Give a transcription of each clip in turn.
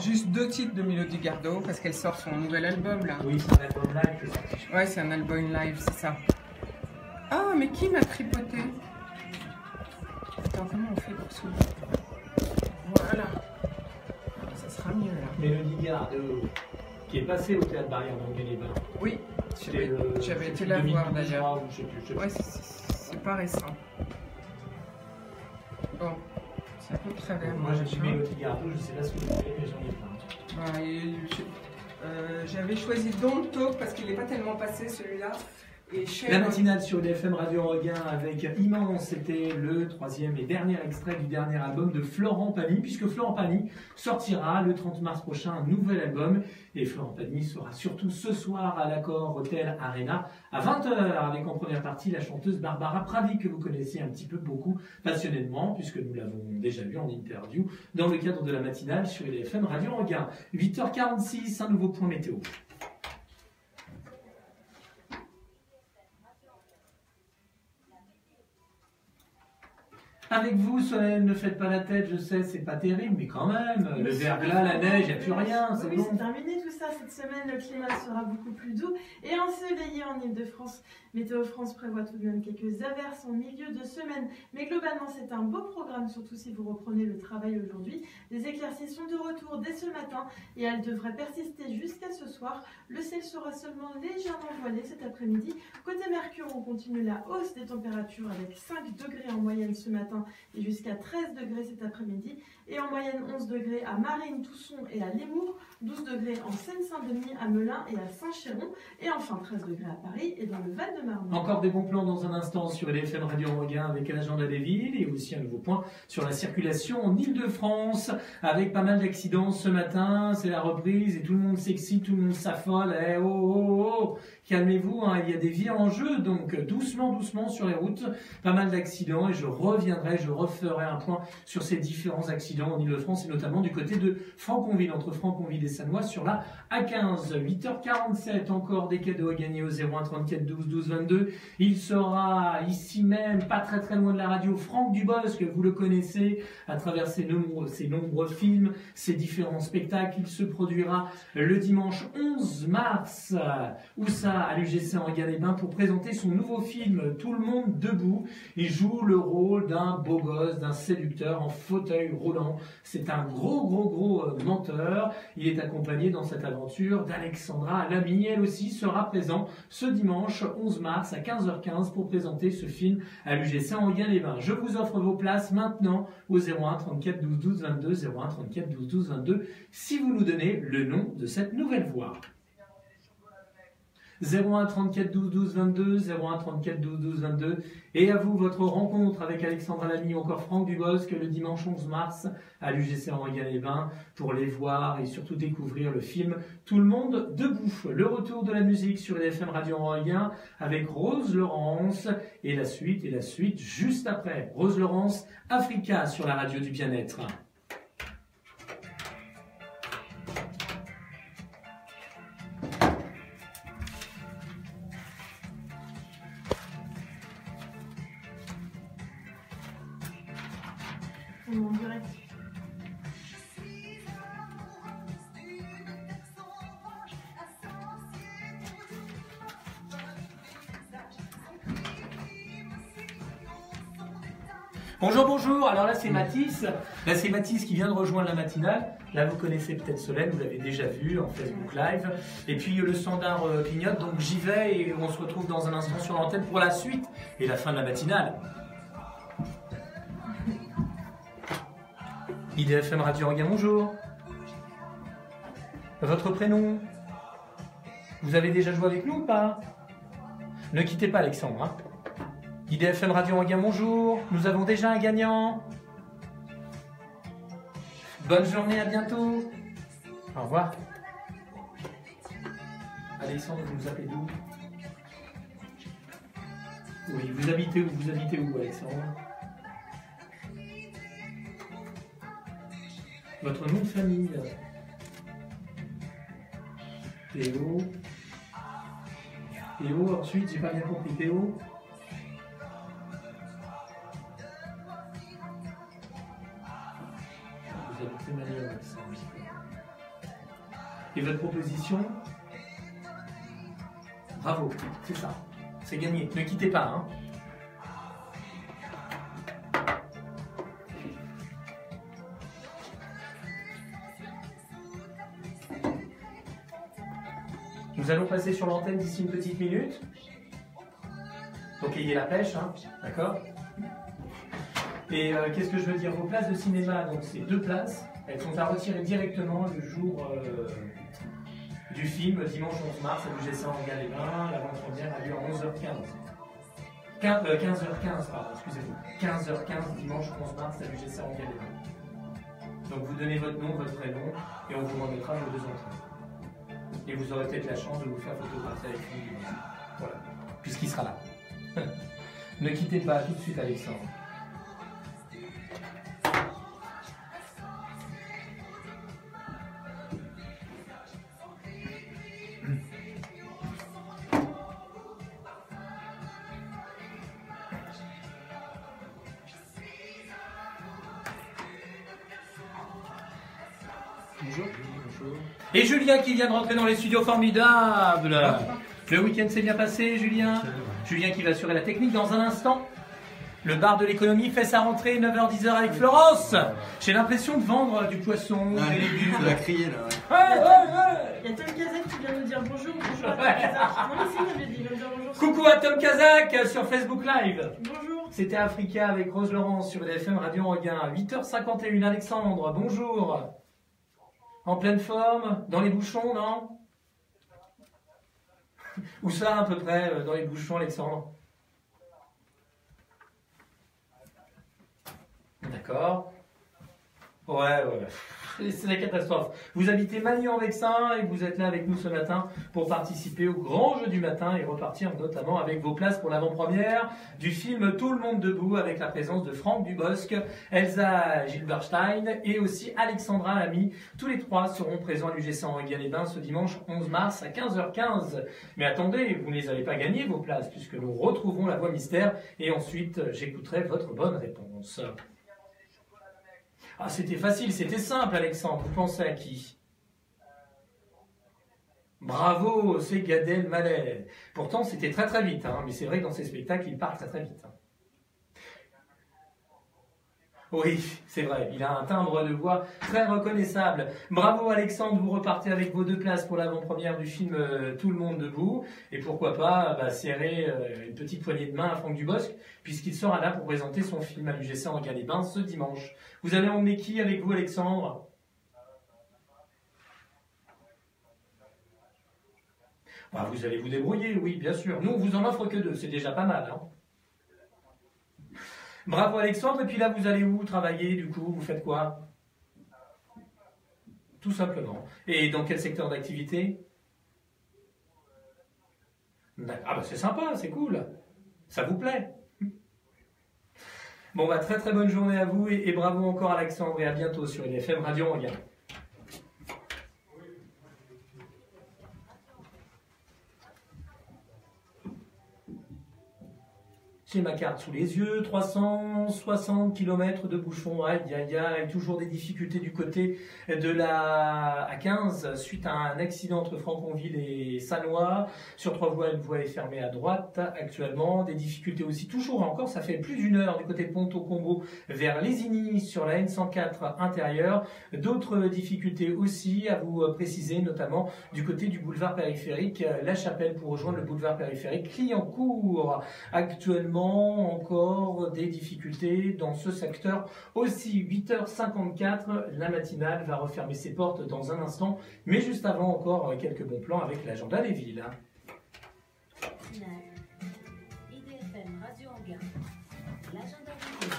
Juste 2 titres de Mélodie Gardot parce qu'elle sort son nouvel album là. Oui, c'est un album live que sorti. Ouais, c'est un album live, c'est ça. Ah, mais qui m'a tripoté? Attends, comment on fait pour s'ouvrir? Voilà. Ça sera mieux là. Mélodie Gardot, qui est passée au théâtre Barrière d'Anguin-les-Bains. Oui, j'avais été la voir d'ailleurs. Ouais, c'est pas récent. Bon, c'est un peu travers. Moi j'ai vu Mélodie Gardot, je sais pas ce que vous avez, mais j'en ai plein. J'avais choisi Don't Talk parce qu'il n'est pas tellement passé celui-là. La matinale sur EDFM Radio Enghien avec Immense, c'était le 3e et dernier extrait du dernier album de Florent Pagny, puisque Florent Pagny sortira le 30 mars prochain un nouvel album. Et Florent Pagny sera surtout ce soir à l'Accor Hotel Arena à 20 h avec en première partie la chanteuse Barbara Pravi, que vous connaissez un petit peu beaucoup passionnellement, puisque nous l'avons déjà vu en interview dans le cadre de la matinale sur EDFM Radio Enghien. 8h46, un nouveau point météo. Avec vous, Solène, ne faites pas la tête, je sais, c'est pas terrible, mais quand même, le verglas, la neige, il n'y a plus rien, c'est oui, bon. C'est terminé tout ça, cette semaine, le climat sera beaucoup plus doux et ensoleillé en Ile-de-France. Météo France prévoit tout de même quelques averses en milieu de semaine, mais globalement c'est un beau programme, surtout si vous reprenez le travail aujourd'hui. Les éclaircies sont de retour dès ce matin et elles devraient persister jusqu'à ce soir. Le ciel sera seulement légèrement voilé cet après-midi. Côté Mercure, on continue la hausse des températures avec 5 degrés en moyenne ce matin et jusqu'à 13 degrés cet après-midi. Et en moyenne 11 degrés à Marines, Tousson et à Limours, 12 degrés en Seine-Saint-Denis, à Melun et à Saint-Chéron, et enfin 13 degrés à Paris et dans le Val-de-Marne. Encore des bons plans dans un instant sur EDFM Radio Enghien avec l'agenda des villes et aussi un nouveau point sur la circulation en Ile-de-France avec pas mal d'accidents ce matin. C'est la reprise et tout le monde s'excite, tout le monde s'affole. Eh oh oh oh, calmez-vous, hein, il y a des vies en jeu, donc doucement, doucement sur les routes. Pas mal d'accidents et je referai un point sur ces différents accidents en Ile-de-France et notamment du côté de Franconville, entre Franconville et Sannois sur la A15. 8h47, encore des cadeaux à gagner au 01 34 12 12 22. Il sera ici même, pas très très loin de la radio, Franck Dubosc, vous le connaissez à travers ses nombreux films, ses différents spectacles. Il se produira le dimanche 11 mars, où ça, à l'UGC Enghien-les-Bains, pour présenter son nouveau film Tout le monde debout. Il joue le rôle d'un beau gosse, d'un séducteur en fauteuil roulant. C'est un gros menteur. Il est accompagné dans cette aventure d'Alexandra Lamy. Elle aussi sera présente ce dimanche 11 mars à 15h15 pour présenter ce film à l'UGC Enghien-les-Bains. Je vous offre vos places maintenant au 01 34 12 12 22, 01 34 12 12 22, si vous nous donnez le nom de cette nouvelle voix. 01 34 12 12 22, 01 34 12 12 22. Et à vous, votre rencontre avec Alexandra Lamy ou encore Franck Dubosc le dimanche 11 mars à l'UGC Enghien-les-Bains pour les voir et surtout découvrir le film Tout le monde debout. Le retour de la musique sur EDFM Radio Enghien avec Rose Laurence et la suite juste après. Rose Laurence, Africa sur la radio du bien-être. En direct. Bonjour, alors là c'est Mathis. Là c'est Mathis qui vient de rejoindre la matinale. Là vous connaissez peut-être Solène, vous l'avez déjà vu en Facebook Live. Et puis le standard clignote, donc j'y vais et on se retrouve dans un instant sur l'antenne pour la suite et la fin de la matinale. IDFM Radio Enghien, bonjour. Votre prénom? Vous avez déjà joué avec nous ou pas? Ne quittez pas Alexandre. Hein. IDFM Radio Enghien, bonjour. Nous avons déjà un gagnant. Bonne journée, à bientôt. Au revoir. Alexandre, vous nous appelez d'où? Oui, vous habitez où, Alexandre? Votre nom de famille? Théo. Théo, ensuite, j'ai pas bien compris. Théo. Vous habitez Manille, Et votre proposition? Bravo, c'est ça. C'est gagné. Ne quittez pas. Hein. Nous allons passer sur l'antenne d'ici une petite minute. Donc ayez la pêche, hein, d'accord? Et qu'est-ce que je veux dire? Vos places de cinéma, donc c'est 2 places. Elles sont à retirer directement le jour du film, dimanche 11 mars, à l'UGC Enghien-les-Bains. L'avant-première a lieu à 11h15. 15h15, pardon, excusez-moi. 15h15, dimanche 11 mars, à l'UGC Enghien-les-Bains. Donc vous donnez votre nom, votre prénom, et on vous remettra vos 2 entrées. Et vous aurez peut-être la chance de vous faire photographier avec lui. Voilà, puisqu'il sera là. Ne quittez pas, tout de suite Alexandre. Bonjour. Bonjour. Et Julien qui vient de rentrer dans les studios formidables. Le week-end s'est bien passé, Julien. Julien qui va assurer la technique dans un instant. Le bar de l'économie fait sa rentrée 9h-10h avec Florence. J'ai l'impression de vendre du poisson, des légumes. Ça va crier là. Il y a Tom Kazak qui vient nous dire bonjour. Bonjour à Tom Kazak. Non mais si, il vient nous dire bonjour. Coucou à Tom Kazak sur Facebook Live. Bonjour. C'était Africa avec Rose Laurence sur LFM Radio Enghien. 8h51, Alexandre, bonjour. En pleine forme, dans les bouchons, non? Où ça, à peu près, dans les bouchons, Alexandre? D'accord. Ouais. C'est la catastrophe. Vous habitez Magny-en-Vexin et vous êtes là avec nous ce matin pour participer au grand jeu du matin et repartir notamment avec vos places pour l'avant-première du film Tout le monde debout avec la présence de Franck Dubosc, Elsa Gilberstein et aussi Alexandra Lamy. Tous les 3 seront présents à l'UGC Enghien-les-Bains ce dimanche 11 mars à 15h15. Mais attendez, vous ne les avez pas gagnées vos places puisque nous retrouverons la voix mystère et ensuite j'écouterai votre bonne réponse. Ah, c'était facile, c'était simple, Alexandre. Vous pensez à qui? Bravo, c'est Gad Elmaleh. Pourtant, c'était très très vite, hein, mais c'est vrai que dans ces spectacles, il part très très vite. Hein. Oui, c'est vrai, il a un timbre de voix très reconnaissable. Bravo Alexandre, vous repartez avec vos 2 places pour l'avant-première du film Tout le monde debout. Et pourquoi pas serrer une petite poignée de main à Franck Dubosc, puisqu'il sera là pour présenter son film à l'UGC Enghien-les-Bains ce dimanche. Vous allez emmener qui avec vous, Alexandre? Bah, vous allez vous débrouiller, oui, bien sûr. Nous, on vous en offre que 2, c'est déjà pas mal. Hein. Bravo Alexandre, et puis là vous allez où travailler du coup? Vous faites quoi? Tout simplement. Et dans quel secteur d'activité? Ah bah c'est sympa, c'est cool. Ça vous plaît? Bon bah très très bonne journée à vous et bravo encore Alexandre et à bientôt sur LFM Radio Enghien. J'ai ma carte sous les yeux, 360 km de bouchons, aïe aïe aïe, toujours des difficultés du côté de la A15 suite à un accident entre Franconville et Sannois. Sur 3 voies, une voie est fermée à droite actuellement. Des difficultés aussi, toujours encore, ça fait plus d'1 heure du côté de Ponto-Combo vers Lésigny sur la N104 intérieure. D'autres difficultés aussi à vous préciser, notamment du côté du boulevard périphérique La Chapelle pour rejoindre le boulevard périphérique Clignancourt. Actuellement, encore des difficultés dans ce secteur. Aussi, 8h54, la matinale va refermer ses portes dans un instant. Mais juste avant, encore quelques bons plans avec l'agenda des villes. IDFM Radio Enghien. L'agenda des villes.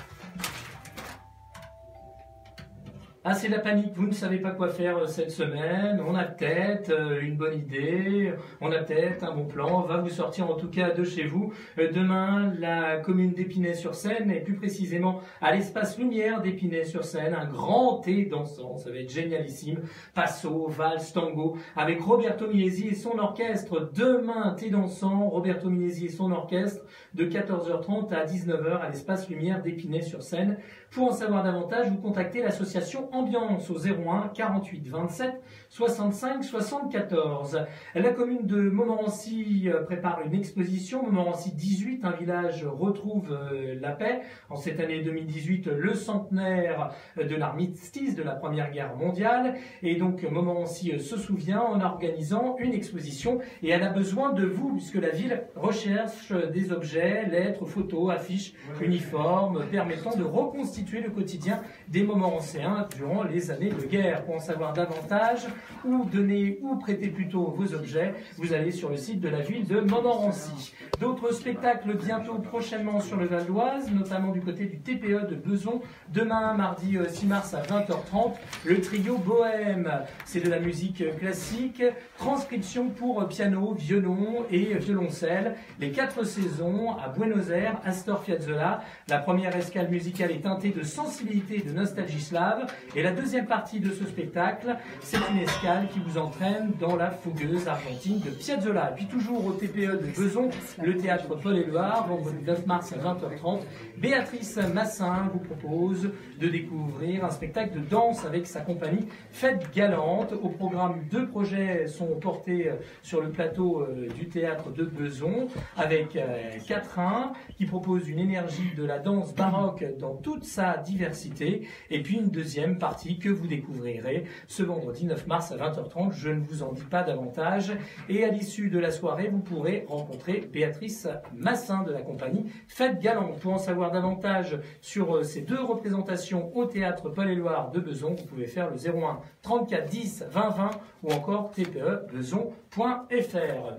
Ah, c'est la panique, vous ne savez pas quoi faire cette semaine, on a peut-être une bonne idée, on a peut-être un bon plan, on va vous sortir en tout cas de chez vous. Demain, la commune d'Épinay-sur-Seine, et plus précisément à l'espace Lumière d'Épinay-sur-Seine, un grand thé dansant, ça va être génialissime, passo, valse, tango, avec Roberto Milesi et son orchestre. Demain, thé dansant, Roberto Milesi et son orchestre, de 14h30 à 19h à l'espace Lumière d'Épinay-sur-Seine. Pour en savoir davantage, vous contactez l'association Ambiance au 01 48 27 65 74. La commune de Montmorency prépare une exposition. Montmorency 18, un village retrouve la paix. En cette année 2018, le centenaire de l'armistice de la Première Guerre mondiale. Et donc Montmorency se souvient en organisant une exposition et elle a besoin de vous puisque la ville recherche des objets, lettres, photos, affiches, uniformes permettant de reconstituer le quotidien des Montmorencéens durant les années de guerre. Pour en savoir davantage ou donner ou prêter plutôt vos objets, vous allez sur le site de la ville de Montmorency. D'autres spectacles bientôt prochainement sur le Val d'Oise, notamment du côté du TPE de Beson. Demain, mardi 6 mars à 20h30, le trio Bohème. C'est de la musique classique, transcription pour piano, violon et violoncelle. Les 4 saisons à Buenos Aires, Astor Piazzolla. La première escale musicale est teintée de sensibilité et de nostalgie slave. Et la deuxième partie de ce spectacle, c'est une escale qui vous entraîne dans la fougueuse argentine de Piazzolla. Et puis toujours au TPE de Beson, le théâtre Paul-Éluard, vendredi 9 mars à 20h30. Béatrice Massin vous propose de découvrir un spectacle de danse avec sa compagnie Fête Galante. Au programme, 2 projets sont portés sur le plateau du théâtre de Beson avec Quatrain qui propose une énergie de la danse baroque dans toute sa diversité et puis une deuxième partie que vous découvrirez ce vendredi 9 mars à 20h30. Je ne vous en dis pas davantage et à l'issue de la soirée, vous pourrez rencontrer Béatrice Massin de la compagnie Fête Galante. Pour en savoir davantage sur ces 2 représentations au théâtre Paul-Éluard de Beson, vous pouvez faire le 01 34 10 20 20 ou encore tpebeson.fr.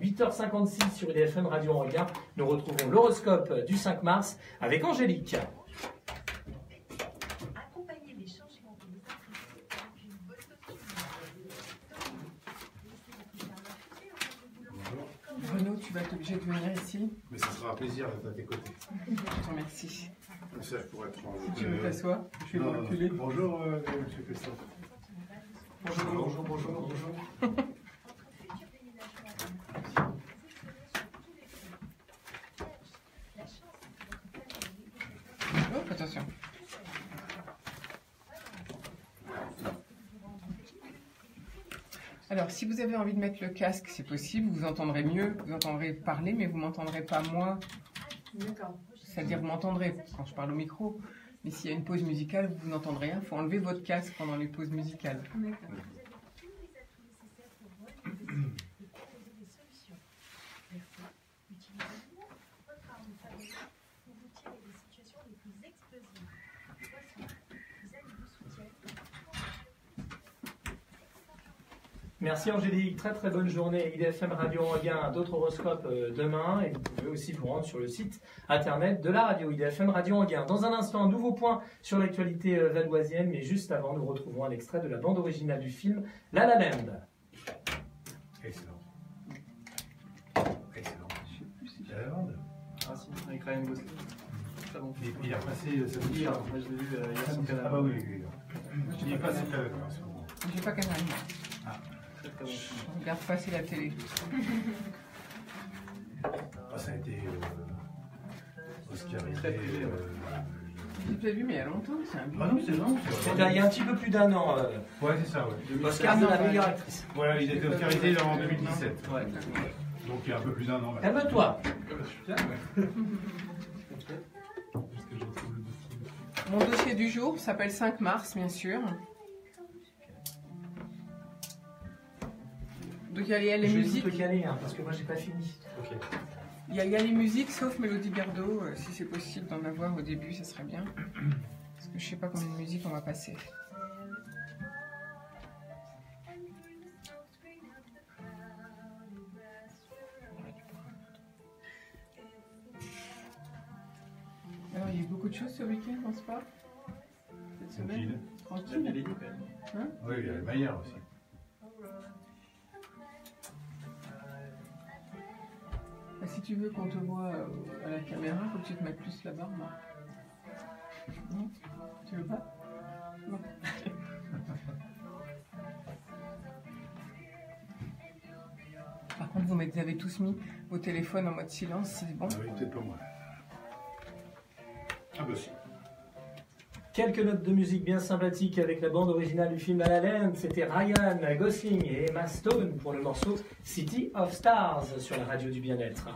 8h56 sur IDFM Radio Enghien. Nous retrouvons l'horoscope du 5 mars avec Angélique. Accompagner les changements que vous appréciez avec une bonne Renaud, tu vas être obligé de venir ici. Mais ça sera un plaisir d'être à tes côtés. Je te remercie. Comme ça, je pourrais prendre. Si tu veux t'asseoir, je vais me reculer. Bonjour, monsieur Christophe. Bonjour. Oh, attention. Alors, si vous avez envie de mettre le casque, c'est possible, vous entendrez mieux, vous entendrez parler, mais vous m'entendrez pas moi. D'accord. C'est-à-dire, vous m'entendrez quand je parle au micro, mais s'il y a une pause musicale, vous n'entendrez rien. Il faut enlever votre casque pendant les pauses musicales. D'accord. Merci Angélique, très bonne journée. IDFM Radio Enghien, d'autres horoscopes demain et vous pouvez aussi vous rendre sur le site internet de la radio IDFM Radio Enghien. Dans un instant, un nouveau point sur l'actualité valdoisienne, mais juste avant, nous retrouvons un extrait de la bande originale du film La La Land. Excellent. Je sais plus si j'ai la bande. Ah si, avec Ryan Gosling. Très bon film. Il a passé samedi. Hier, moi je l'ai vu hier sur Ah Canal. bah oui. Il est passé très en ce moment. J'ai pas Canal. Très bon film. Je regarde passer la télé. Ah, ça a été oscarisé. Très privé, J'ai déjà vu, mais il y a longtemps, c'est un Ah non, c'est non. Il y a un petit peu plus d'un an, Ouais, c'est ça, ouais. Oscar de la meilleure actrice. Voilà, il a été oscarisé en 2017. Ouais. Donc il y a un peu plus d'un an. Calme-toi. Mon dossier du jour s'appelle 5 mars, bien sûr. Donc il y a les Je vais musiques. te caler, parce que moi j'ai pas fini. Ok. Il y a les musiques, sauf Mélodie Gardot. Si c'est possible d'en avoir au début, ça serait bien. Parce que je sais pas combien de musique on va passer. Alors, il y a eu beaucoup de choses ce week-end, pense pas? Cette semaine? Tranquille. Tranquille. Oui, il y a le Maillard aussi. Bah, si tu veux qu'on te voit à la caméra, faut que tu te mettes plus la barbe. Non? Tu veux pas? Non. Par contre, vous avez tous mis vos téléphones en mode silence, c'est bon? Ah oui, peut-être pas moi. Ah bah si. Quelques notes de musique bien sympathiques avec la bande originale du film La La Land. C'était Ryan Gosling et Emma Stone pour le morceau City of Stars sur la radio du bien-être.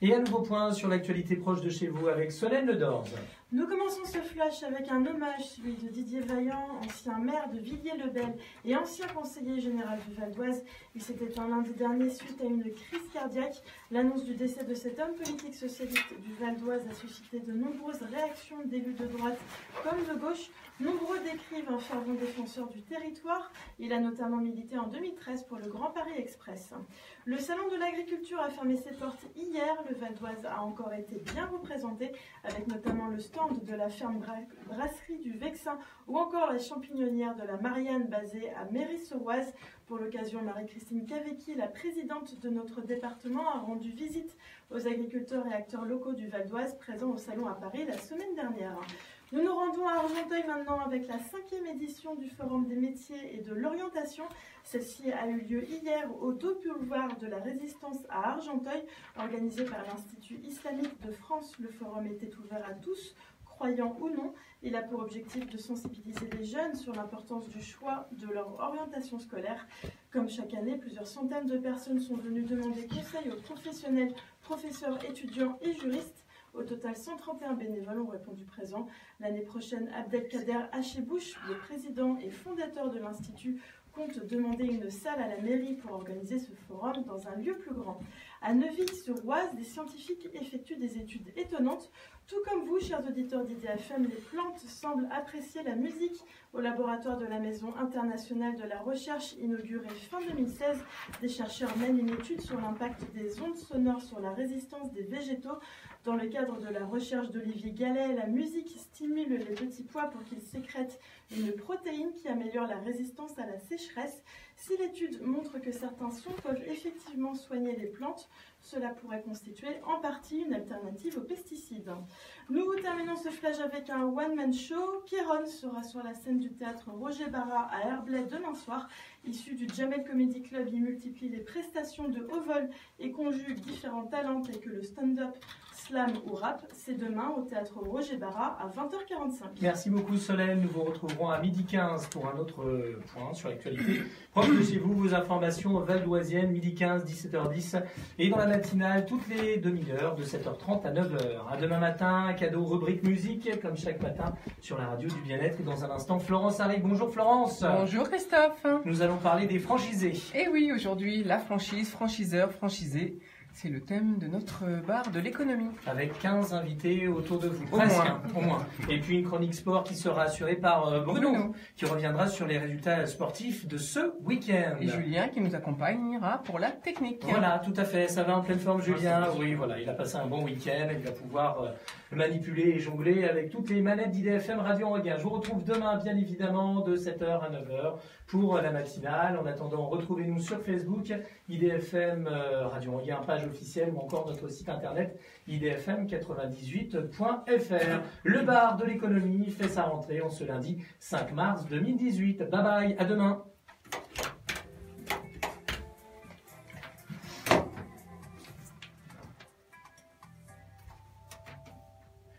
Et un nouveau point sur l'actualité proche de chez vous avec Solène Ledorze. Nous commençons ce flash avec un hommage, celui de Didier Vaillant, ancien maire de Villiers-le-Bel et ancien conseiller général du Val d'Oise. Il s'est éteint lundi dernier suite à une crise cardiaque. L'annonce du décès de cet homme politique socialiste du Val d'Oise a suscité de nombreuses réactions d'élus de droite comme de gauche. Nombreux décrivent un fervent défenseur du territoire. Il a notamment milité en 2013 pour le Grand Paris Express. Le salon de l'agriculture a fermé ses portes hier. Le Val d'Oise a encore été bien représenté, avec notamment le stand de la ferme brasserie du Vexin ou encore la champignonnière de la Marianne basée à Méry-sur-Oise. Pour l'occasion, Marie-Christine Cavecchi, la présidente de notre département, a rendu visite aux agriculteurs et acteurs locaux du Val d'Oise présents au salon à Paris la semaine dernière. Nous nous rendons à Argenteuil maintenant avec la 5e édition du Forum des métiers et de l'orientation. Celle-ci a eu lieu hier au dos boulevard de la Résistance à Argenteuil, organisé par l'Institut islamique de France. Le forum était ouvert à tous, croyants ou non. Il a pour objectif de sensibiliser les jeunes sur l'importance du choix de leur orientation scolaire. Comme chaque année, plusieurs centaines de personnes sont venues demander conseil aux professionnels, professeurs, étudiants et juristes. Au total, 131 bénévoles ont répondu présent. L'année prochaine, Abdelkader Hachebouch, le président et fondateur de l'Institut, compte demander une salle à la mairie pour organiser ce forum dans un lieu plus grand. À Neuville-sur-Oise, des scientifiques effectuent des études étonnantes. Tout comme vous, chers auditeurs d'IDFM, les plantes semblent apprécier la musique. Au laboratoire de la Maison internationale de la recherche, inauguré fin 2016, des chercheurs mènent une étude sur l'impact des ondes sonores sur la résistance des végétaux. Dans le cadre de la recherche d'Olivier Gallet, la musique stimule les petits pois pour qu'ils sécrètent une protéine qui améliore la résistance à la sécheresse. Si l'étude montre que certains sons peuvent effectivement soigner les plantes, cela pourrait constituer en partie une alternative aux pesticides. Nous terminons ce flash avec un one-man show. Kéron sera sur la scène du théâtre Roger Barra à Herblay demain soir. Issu du Jamel Comedy Club, il multiplie les prestations de haut vol et conjugue différents talents tels que le stand-up, slam ou rap. C'est demain au théâtre Roger Barra à 20h45. Merci beaucoup Solène, nous vous retrouverons à 12h15 pour un autre point sur l'actualité. Proche de chez vous, vos informations valdoisiennes, 12h15, 17h10 et dans la matinale toutes les demi-heures de 7h30 à 9h. À demain matin, cadeau rubrique musique comme chaque matin sur la radio du bien-être. Et dans un instant, Florence arrive. Bonjour Florence. Bonjour Christophe. Nous allons parler des franchisés. Et oui, aujourd'hui, la franchise, franchiseur, franchisé. C'est le thème de notre bar de l'économie. Avec 15 invités autour de vous. Au moins. Au moins. Et puis une chronique sport qui sera assurée par Bruno, qui reviendra sur les résultats sportifs de ce week-end. Et Julien qui nous accompagnera pour la technique. Voilà, tout à fait. Ça va en pleine forme, Julien. Oui, voilà, il a passé un bon week-end. Il va pouvoir manipuler et jongler avec toutes les manettes d'IDFM Radio Enghien. Je vous retrouve demain, bien évidemment, de 7h à 9h pour la matinale. En attendant, retrouvez-nous sur Facebook, IDFM Radio Enghien, page officielle, ou encore notre site internet idfm98.fr. Le bar de l'économie fait sa rentrée en ce lundi 5 mars 2018. Bye bye, à demain.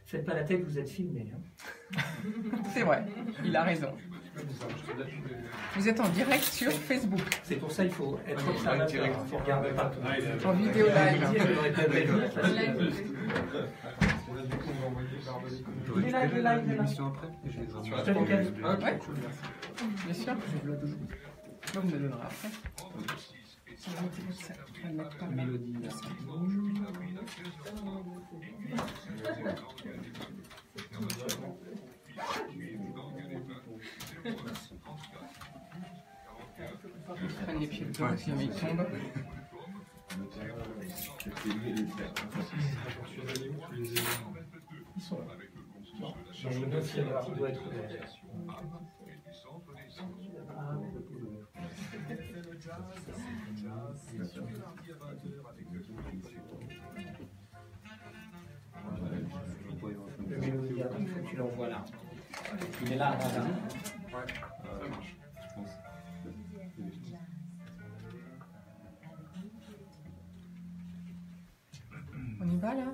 Faites pas la tête, vous êtes filmé. Hein. C'est vrai, il a raison. Vous êtes en direct sur Facebook. C'est pour ça qu'il faut être observateur. Il faut regarder partout. En vidéo live. Il est là. Je te lequel Ouais. Bien sûr. Vous me le donnerez après. Mélodie. Prenne les pieds dedans si jamais il tombe. Ils sont là. Non, le 9e qui doit être ouvert. Le mélodie, il faut que tu l'envoies là. Il est là, là. Ouais, ça marche, je pense. On y va là?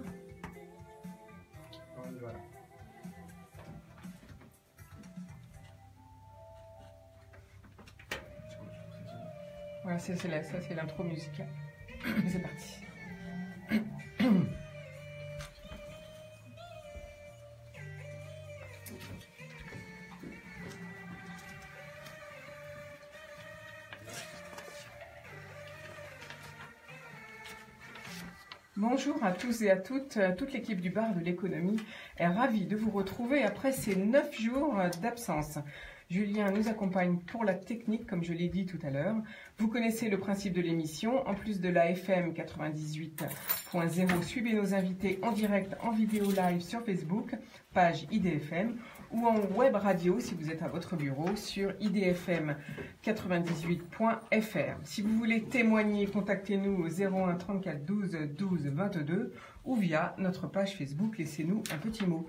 Voilà, ça c'est l'intro musicale. C'est parti. Bonjour à tous et à toutes. Toute l'équipe du bar de l'économie est ravie de vous retrouver après ces 9 jours d'absence. Julien nous accompagne pour la technique, comme je l'ai dit tout à l'heure. Vous connaissez le principe de l'émission. En plus de la FM 98.0, suivez nos invités en direct, en vidéo live sur Facebook, page IDFM, ou en web radio si vous êtes à votre bureau sur idfm98.fr. Si vous voulez témoigner, contactez-nous au 01 34 12 12 22 ou via notre page Facebook. Laissez-nous un petit mot.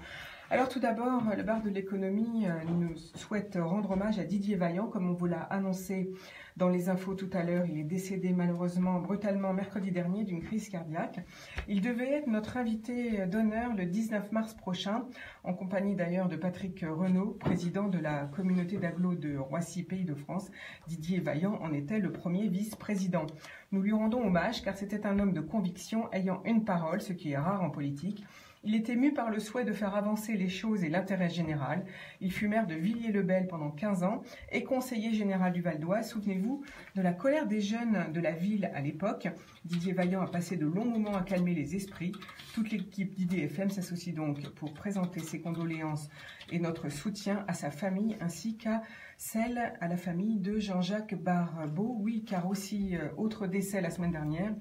Alors tout d'abord, le bar de l'économie nous souhaite rendre hommage à Didier Vaillant, comme on vous l'a annoncé dans les infos tout à l'heure. Il est décédé malheureusement brutalement mercredi dernier d'une crise cardiaque. Il devait être notre invité d'honneur le 19 mars prochain, en compagnie d'ailleurs de Patrick Renaud, président de la communauté d'agglo de Roissy, Pays de France. Didier Vaillant en était le premier vice-président. Nous lui rendons hommage car c'était un homme de conviction ayant une parole, ce qui est rare en politique. Il était ému par le souhait de faire avancer les choses et l'intérêt général. Il fut maire de Villiers-le-Bel pendant 15 ans et conseiller général du Val d'Oise. Souvenez-vous de la colère des jeunes de la ville à l'époque. Didier Vaillant a passé de longs moments à calmer les esprits. Toute l'équipe d'IDFM s'associe donc pour présenter ses condoléances et notre soutien à sa famille ainsi qu'à celle à la famille de Jean-Jacques Barbeau. Oui, car aussi autre décès la semaine dernière.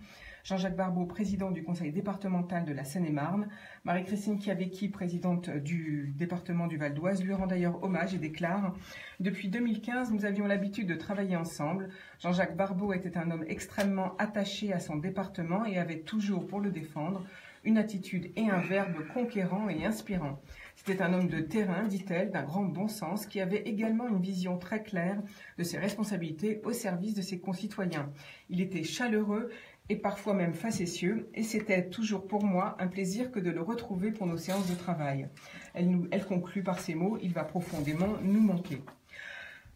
Jean-Jacques Barbeau, président du conseil départemental de la Seine-et-Marne. Marie-Christine Chiavecchi, présidente du département du Val d'Oise, lui rend d'ailleurs hommage et déclare « Depuis 2015, nous avions l'habitude de travailler ensemble. Jean-Jacques Barbeau était un homme extrêmement attaché à son département et avait toujours, pour le défendre, une attitude et un verbe conquérant et inspirant. C'était un homme de terrain, dit-elle, d'un grand bon sens, qui avait également une vision très claire de ses responsabilités au service de ses concitoyens. Il était chaleureux et parfois même facétieux, et c'était toujours pour moi un plaisir que de le retrouver pour nos séances de travail. » Elle conclut par ces mots « Il va profondément nous manquer ».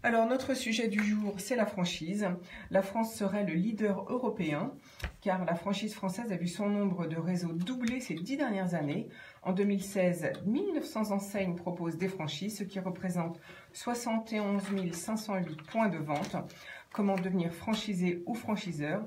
Alors notre sujet du jour, c'est la franchise. La France serait le leader européen, car la franchise française a vu son nombre de réseaux doubler ces 10 dernières années. En 2016, 1900 enseignes proposent des franchises, ce qui représente 71 508 points de vente. Comment devenir franchisé ou franchiseur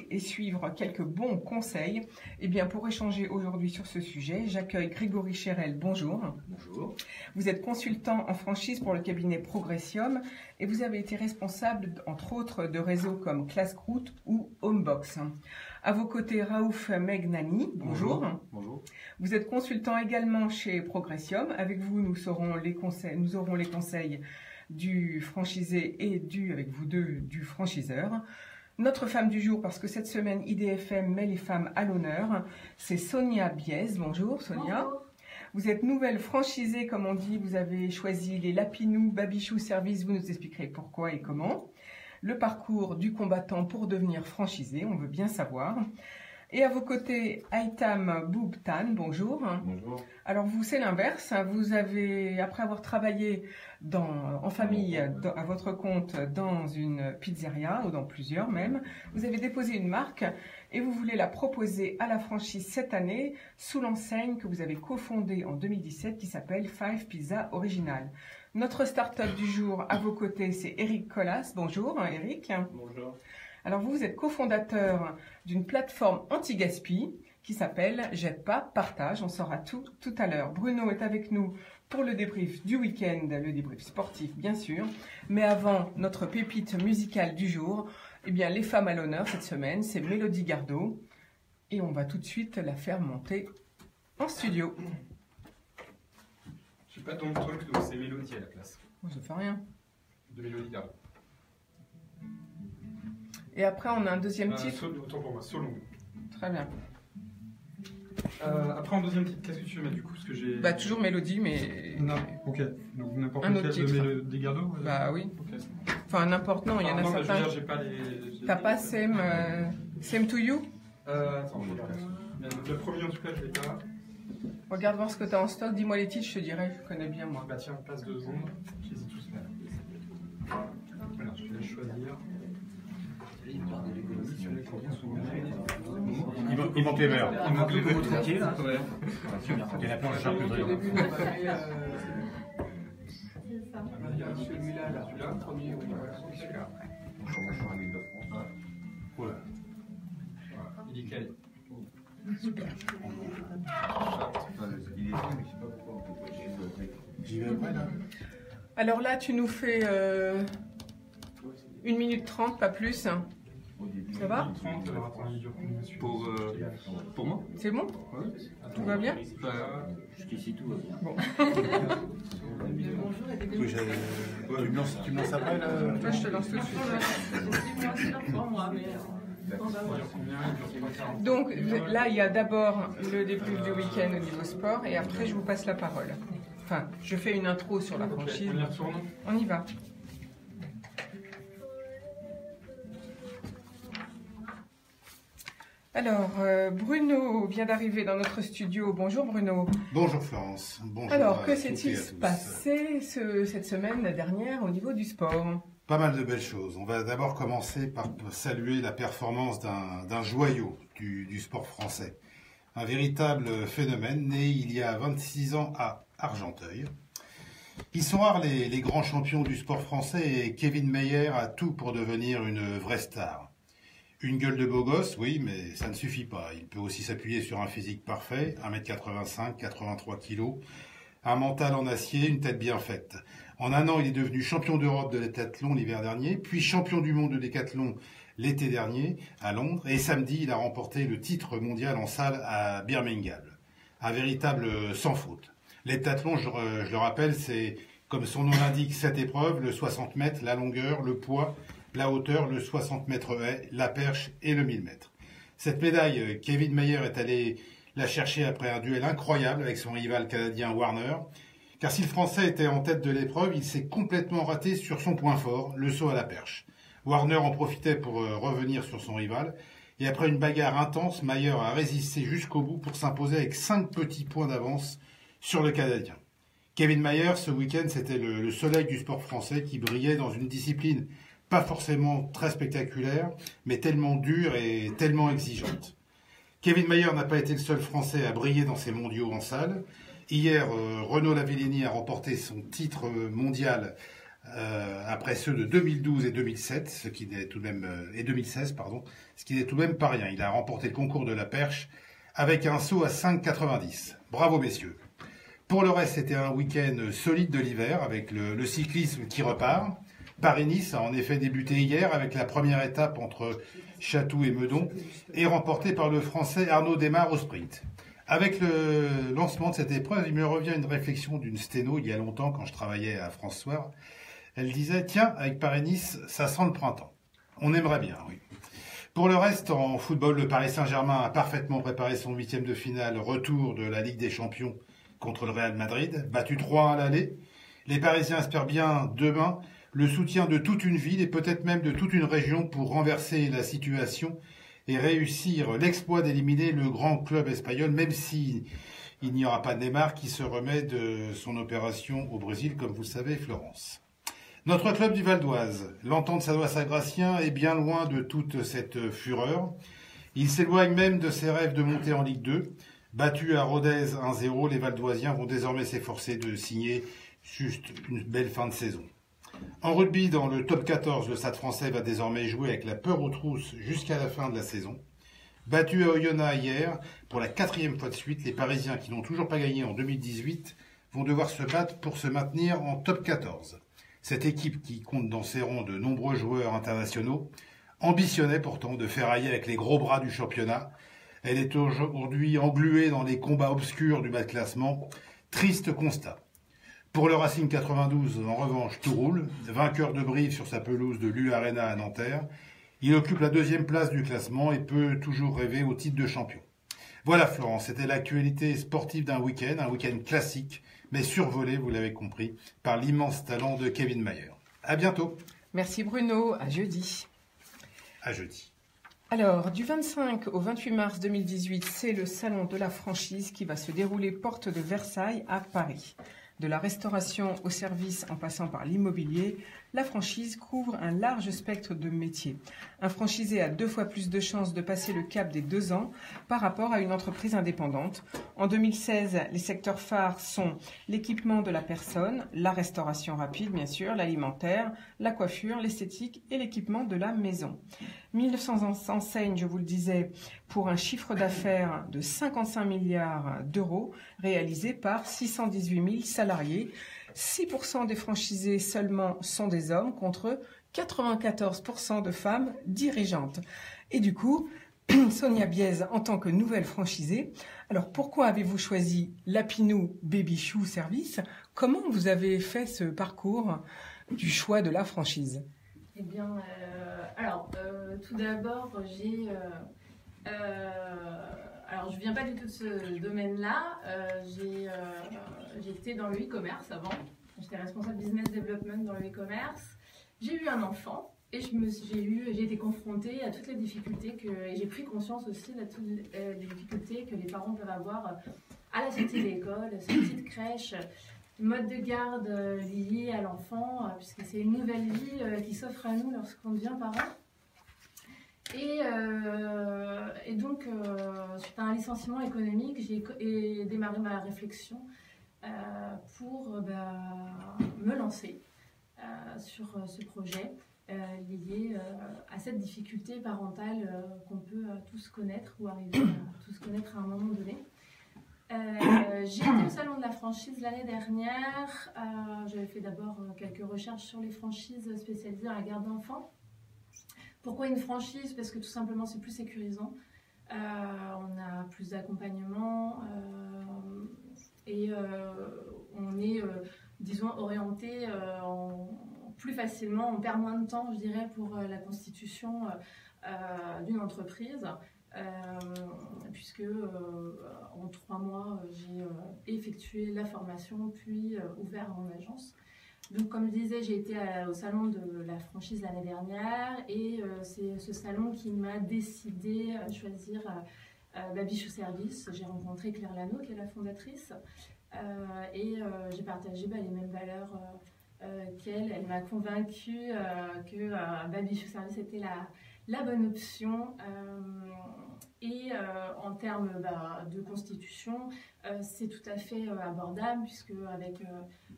et suivre quelques bons conseils. Eh bien, pour échanger aujourd'hui sur ce sujet, j'accueille Grégory Chérel. Bonjour. Bonjour. Vous êtes consultant en franchise pour le cabinet Progressium et vous avez été responsable, entre autres, de réseaux comme Classcroute ou Homebox. À vos côtés, Raouf Megnani. Bonjour. Bonjour. Vous êtes consultant également chez Progressium. Avec vous, nous aurons les conseils du franchisé et avec vous deux, du franchiseur. Notre femme du jour, parce que cette semaine, IDFM met les femmes à l'honneur, c'est Sonia Biez. Bonjour Sonia. Bonjour. Vous êtes nouvelle franchisée, comme on dit, vous avez choisi les Lapinous Babichou Service, vous nous expliquerez pourquoi et comment. Le parcours du combattant pour devenir franchisé, on veut bien savoir. Et à vos côtés, Aitam Boubtan, bonjour. Bonjour. Alors vous, c'est l'inverse. Vous avez, après avoir travaillé en famille, à votre compte, dans une pizzeria, ou dans plusieurs même, vous avez déposé une marque et vous voulez la proposer à la franchise cette année sous l'enseigne que vous avez cofondée en 2017 qui s'appelle Five Pizza Original. Notre start-up du jour à vos côtés, c'est Eric Collas. Bonjour Eric. Bonjour. Alors vous êtes cofondateur d'une plateforme anti-gaspi qui s'appelle Jette pas, partage. On saura tout à l'heure. Bruno est avec nous pour le débrief du week-end, le débrief sportif bien sûr. Mais avant, notre pépite musicale du jour, eh bien les femmes à l'honneur cette semaine, c'est Mélodie Gardot. Et on va tout de suite la faire monter en studio. Je sais pas ton truc, donc c'est Mélodie à la place. Oh, ça fait rien. De Mélodie Gardot. Et après, on a un deuxième titre. Autant pour moi, Solon. Très bien. Après, en deuxième titre, qu'est-ce que tu veux mettre du coup? Parce que j'ai... Bah, toujours Mélodie, mais... Non, ok. Donc n'importe Un autre lequel de titre. Mélodie Gardot Bah oui. Ok, c'est bon. Enfin, n'importe, non, il y en a non, mais je veux certains. dire, j'ai pas les... T'as pas Same to You? Attends, je regarde. Le premier en tout cas, je l'ai pas. Regarde voir ce que t'as en stock, dis-moi les titres, je te dirai, je connais bien moi. Bah tiens, passe 2 secondes. J'hésite tous là. Voilà, je vais choisir. Il manque les verres. Il manque les gros tronquiers, là. Il y en a plein de charcuterie. Au début, on a fait, C'est ça. celui-là, là, le premier, oui, voilà, et celui-là après. Voilà. Il est calé. J'y vais après, là. Alors là, tu nous fais 1 minute 30, pas plus. Ça va? 30, alors attends, il dure combien, monsieur? Pour moi C'est bon? Tout va bien? Jusqu'ici tout va bien. Bon. Oui, tu me lances après, là? Toi, je te lance tout de suite. Donc là, il y a d'abord le débrief du week-end au niveau sport et après, je vous passe la parole. Enfin, je fais une intro sur la franchise. On y retourne. On y va. Alors, Bruno vient d'arriver dans notre studio. Bonjour Bruno. Bonjour Florence. Bonjour. Alors, que à toutes et s'est-il à tous. passé cette semaine dernière au niveau du sport? Pas mal de belles choses. On va d'abord commencer par saluer la performance d'un joyau du sport français. Un véritable phénomène né il y a 26 ans à Argenteuil. Ils sont rares les grands champions du sport français et Kevin Mayer a tout pour devenir une vraie star. Une gueule de beau gosse, oui, mais ça ne suffit pas. Il peut aussi s'appuyer sur un physique parfait, 1m85, 83 kg, un mental en acier, une tête bien faite. En un an, il est devenu champion d'Europe de décathlon l'hiver dernier, puis champion du monde de décathlon l'été dernier à Londres, et samedi, il a remporté le titre mondial en salle à Birmingham. Un véritable sans faute. L'heptathlon, je le rappelle, c'est, comme son nom l'indique, 7 épreuves, le 60 mètres, la longueur, le poids, la hauteur, le 60 mètres haie, la perche et le 1000 mètres. Cette médaille, Kevin Mayer est allé la chercher après un duel incroyable avec son rival canadien Warner. Car si le Français était en tête de l'épreuve, il s'est complètement raté sur son point fort, le saut à la perche. Warner en profitait pour revenir sur son rival. Et après une bagarre intense, Mayer a résisté jusqu'au bout pour s'imposer avec 5 petits points d'avance sur le Canadien. Kevin Mayer, ce week-end, c'était le soleil du sport français qui brillait dans une discipline pas forcément très spectaculaire, mais tellement dure et tellement exigeante. Kevin Mayer n'a pas été le seul Français à briller dans ces mondiaux en salle. Hier, Renaud Lavillenie a remporté son titre mondial après ceux de 2012 et 2007, ce qui n'est tout de même et 2016, pardon, ce qui n'est tout de même pas rien. Il a remporté le concours de la perche avec un saut à 5,90. Bravo messieurs. Pour le reste, c'était un week-end solide de l'hiver avec le cyclisme qui repart. Paris-Nice a en effet débuté hier avec la première étape entre Chatou et Meudon et remportée par le Français Arnaud Démare au sprint. Avec le lancement de cette épreuve, il me revient une réflexion d'une sténo il y a longtemps quand je travaillais à France Soir. Elle disait, tiens, avec Paris-Nice, ça sent le printemps. On aimerait bien, oui. Pour le reste, en football, le Paris Saint-Germain a parfaitement préparé son 8e de finale retour de la Ligue des Champions contre le Real Madrid, battu 3-1 à l'aller. Les Parisiens espèrent bien demain le soutien de toute une ville et peut-être même de toute une région pour renverser la situation et réussir l'exploit d'éliminer le grand club espagnol, même si il n'y aura pas de Neymar qui se remet de son opération au Brésil, comme vous le savez, Florence. Notre club du Val d'Oise, l'Entente Sadois-Sagrassien, est bien loin de toute cette fureur. Il s'éloigne même de ses rêves de monter en Ligue 2. Battus à Rodez 1-0, les Valdoisiens vont désormais s'efforcer de signer juste une belle fin de saison. En rugby, dans le top 14, le Stade français va désormais jouer avec la peur aux trousses jusqu'à la fin de la saison. Battus à Oyonnax hier, pour la 4e fois de suite, les Parisiens qui n'ont toujours pas gagné en 2018 vont devoir se battre pour se maintenir en top 14. Cette équipe, qui compte dans ses rangs de nombreux joueurs internationaux, ambitionnait pourtant de ferrailler avec les gros bras du championnat. Elle est aujourd'hui engluée dans les combats obscurs du bas de classement. Triste constat. Pour le Racing 92, en revanche, tout roule. Vainqueur de Brive sur sa pelouse de l'U Arena à Nanterre, il occupe la 2e place du classement et peut toujours rêver au titre de champion. Voilà Florence, c'était l'actualité sportive d'un week-end, un week-end classique, mais survolé, vous l'avez compris, par l'immense talent de Kevin Mayer. À bientôt. Merci Bruno, à jeudi. À jeudi. Alors, du 25 au 28 mars 2018, c'est le Salon de la franchise qui va se dérouler porte de Versailles à Paris. De la restauration au service en passant par l'immobilier, la franchise couvre un large spectre de métiers. Un franchisé a 2 fois plus de chances de passer le cap des 2 ans par rapport à une entreprise indépendante. En 2016, les secteurs phares sont l'équipement de la personne, la restauration rapide bien sûr, l'alimentaire, la coiffure, l'esthétique et l'équipement de la maison. 1900 enseignes, je vous le disais, pour un chiffre d'affaires de 55 milliards d'euros réalisé par 618 000 salariés. 6% des franchisés seulement sont des hommes contre 94% de femmes dirigeantes. Et du coup, Sonia Biez, en tant que nouvelle franchisée, alors pourquoi avez-vous choisi Lapinou Baby Chou Service? Comment vous avez fait ce parcours du choix de la franchise? Eh bien, tout d'abord, alors, je viens pas du tout de ce domaine-là. J'étais dans le e-commerce avant. J'étais responsable business development dans le e-commerce. J'ai eu un enfant et j'ai été confrontée à toutes les difficultés et j'ai pris conscience aussi de toutes les difficultés que les parents peuvent avoir à la sortie de l'école, sortie de crèche, mode de garde lié à l'enfant, puisque c'est une nouvelle vie qui s'offre à nous lorsqu'on devient parent. Et donc, suite à un licenciement économique, j'ai démarré ma réflexion pour me lancer sur ce projet lié à cette difficulté parentale qu'on peut tous connaître ou arriver à tous connaître à un moment donné. J'ai été au salon de la franchise l'année dernière. J'avais fait d'abord quelques recherches sur les franchises spécialisées dans la garde d'enfants. Pourquoi une franchise? Parce que tout simplement c'est plus sécurisant. On a plus d'accompagnement et on est, disons, orienté plus facilement. On perd moins de temps, je dirais, pour la constitution d'une entreprise. Puisque en 3 mois, j'ai effectué la formation puis ouvert mon agence. Donc, comme je disais, j'ai été au salon de la franchise l'année dernière et c'est ce salon qui m'a décidé de choisir Baby Chou Service. J'ai rencontré Claire Lano, qui est la fondatrice, et j'ai partagé les mêmes valeurs qu'elle. Elle m'a convaincue que Baby Chou Service était la bonne option. Et en termes de constitution, c'est tout à fait abordable puisque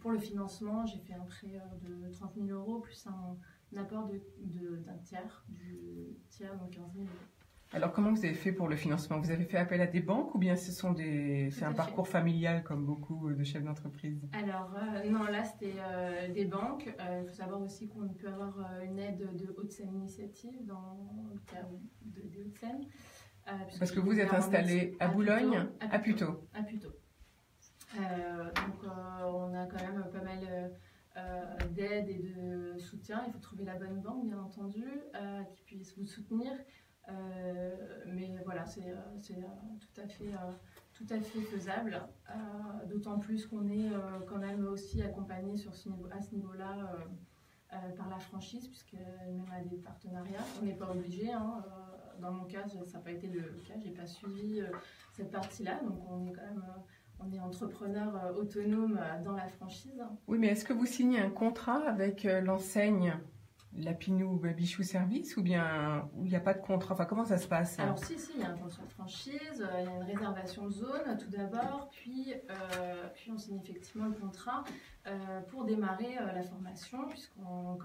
pour le financement, j'ai fait un prêt de 30 000 € plus un apport d'un tiers, donc 15 000 €. Alors comment vous avez fait pour le financement? Vous avez fait appel à des banques ou bien c'est un parcours familial comme beaucoup de chefs d'entreprise? Alors non, là c'était des banques. Il faut savoir aussi qu'on peut avoir une aide de Hauts-de-Seine Initiative dans le cas des Hauts-de-Seine. Parce que vous êtes installé à Boulogne, à Puteaux. À Puteaux. Donc on a quand même pas mal d'aide et de soutien. Il faut trouver la bonne banque, bien entendu, qui puisse vous soutenir. Mais voilà, c'est tout à fait faisable. D'autant plus qu'on est quand même aussi accompagné à ce niveau-là par la franchise, puisque même à des partenariats, on n'est pas obligé. Dans mon cas, ça n'a pas été le cas, j'ai pas suivi cette partie-là, donc on est entrepreneur autonome dans la franchise. Oui, mais est-ce que vous signez un contrat avec l'enseigne Lapinou Baby Chou Service ou bien il n'y a pas de contrat? Enfin, comment ça se passe? Alors si, il y a un contrat de franchise, il y a une réservation de zone tout d'abord, puis on signe effectivement le contrat pour démarrer la formation, puisqu'on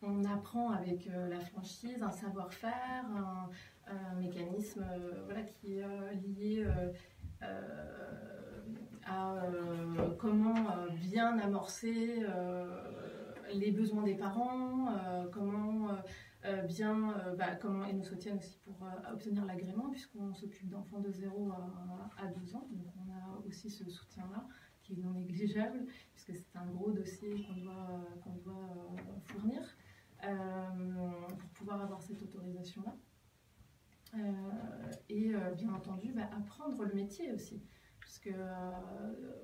on apprend avec la franchise un savoir-faire, un mécanisme qui est lié à comment bien amorcer les besoins des parents, comment et nous soutiennent aussi pour obtenir l'agrément, puisqu'on s'occupe d'enfants de 0 à 12 ans. Donc on a aussi ce soutien-là qui est non négligeable, puisque c'est un gros dossier qu'on doit fournir pour pouvoir avoir cette autorisation-là. Et bien entendu, apprendre le métier aussi. Puisque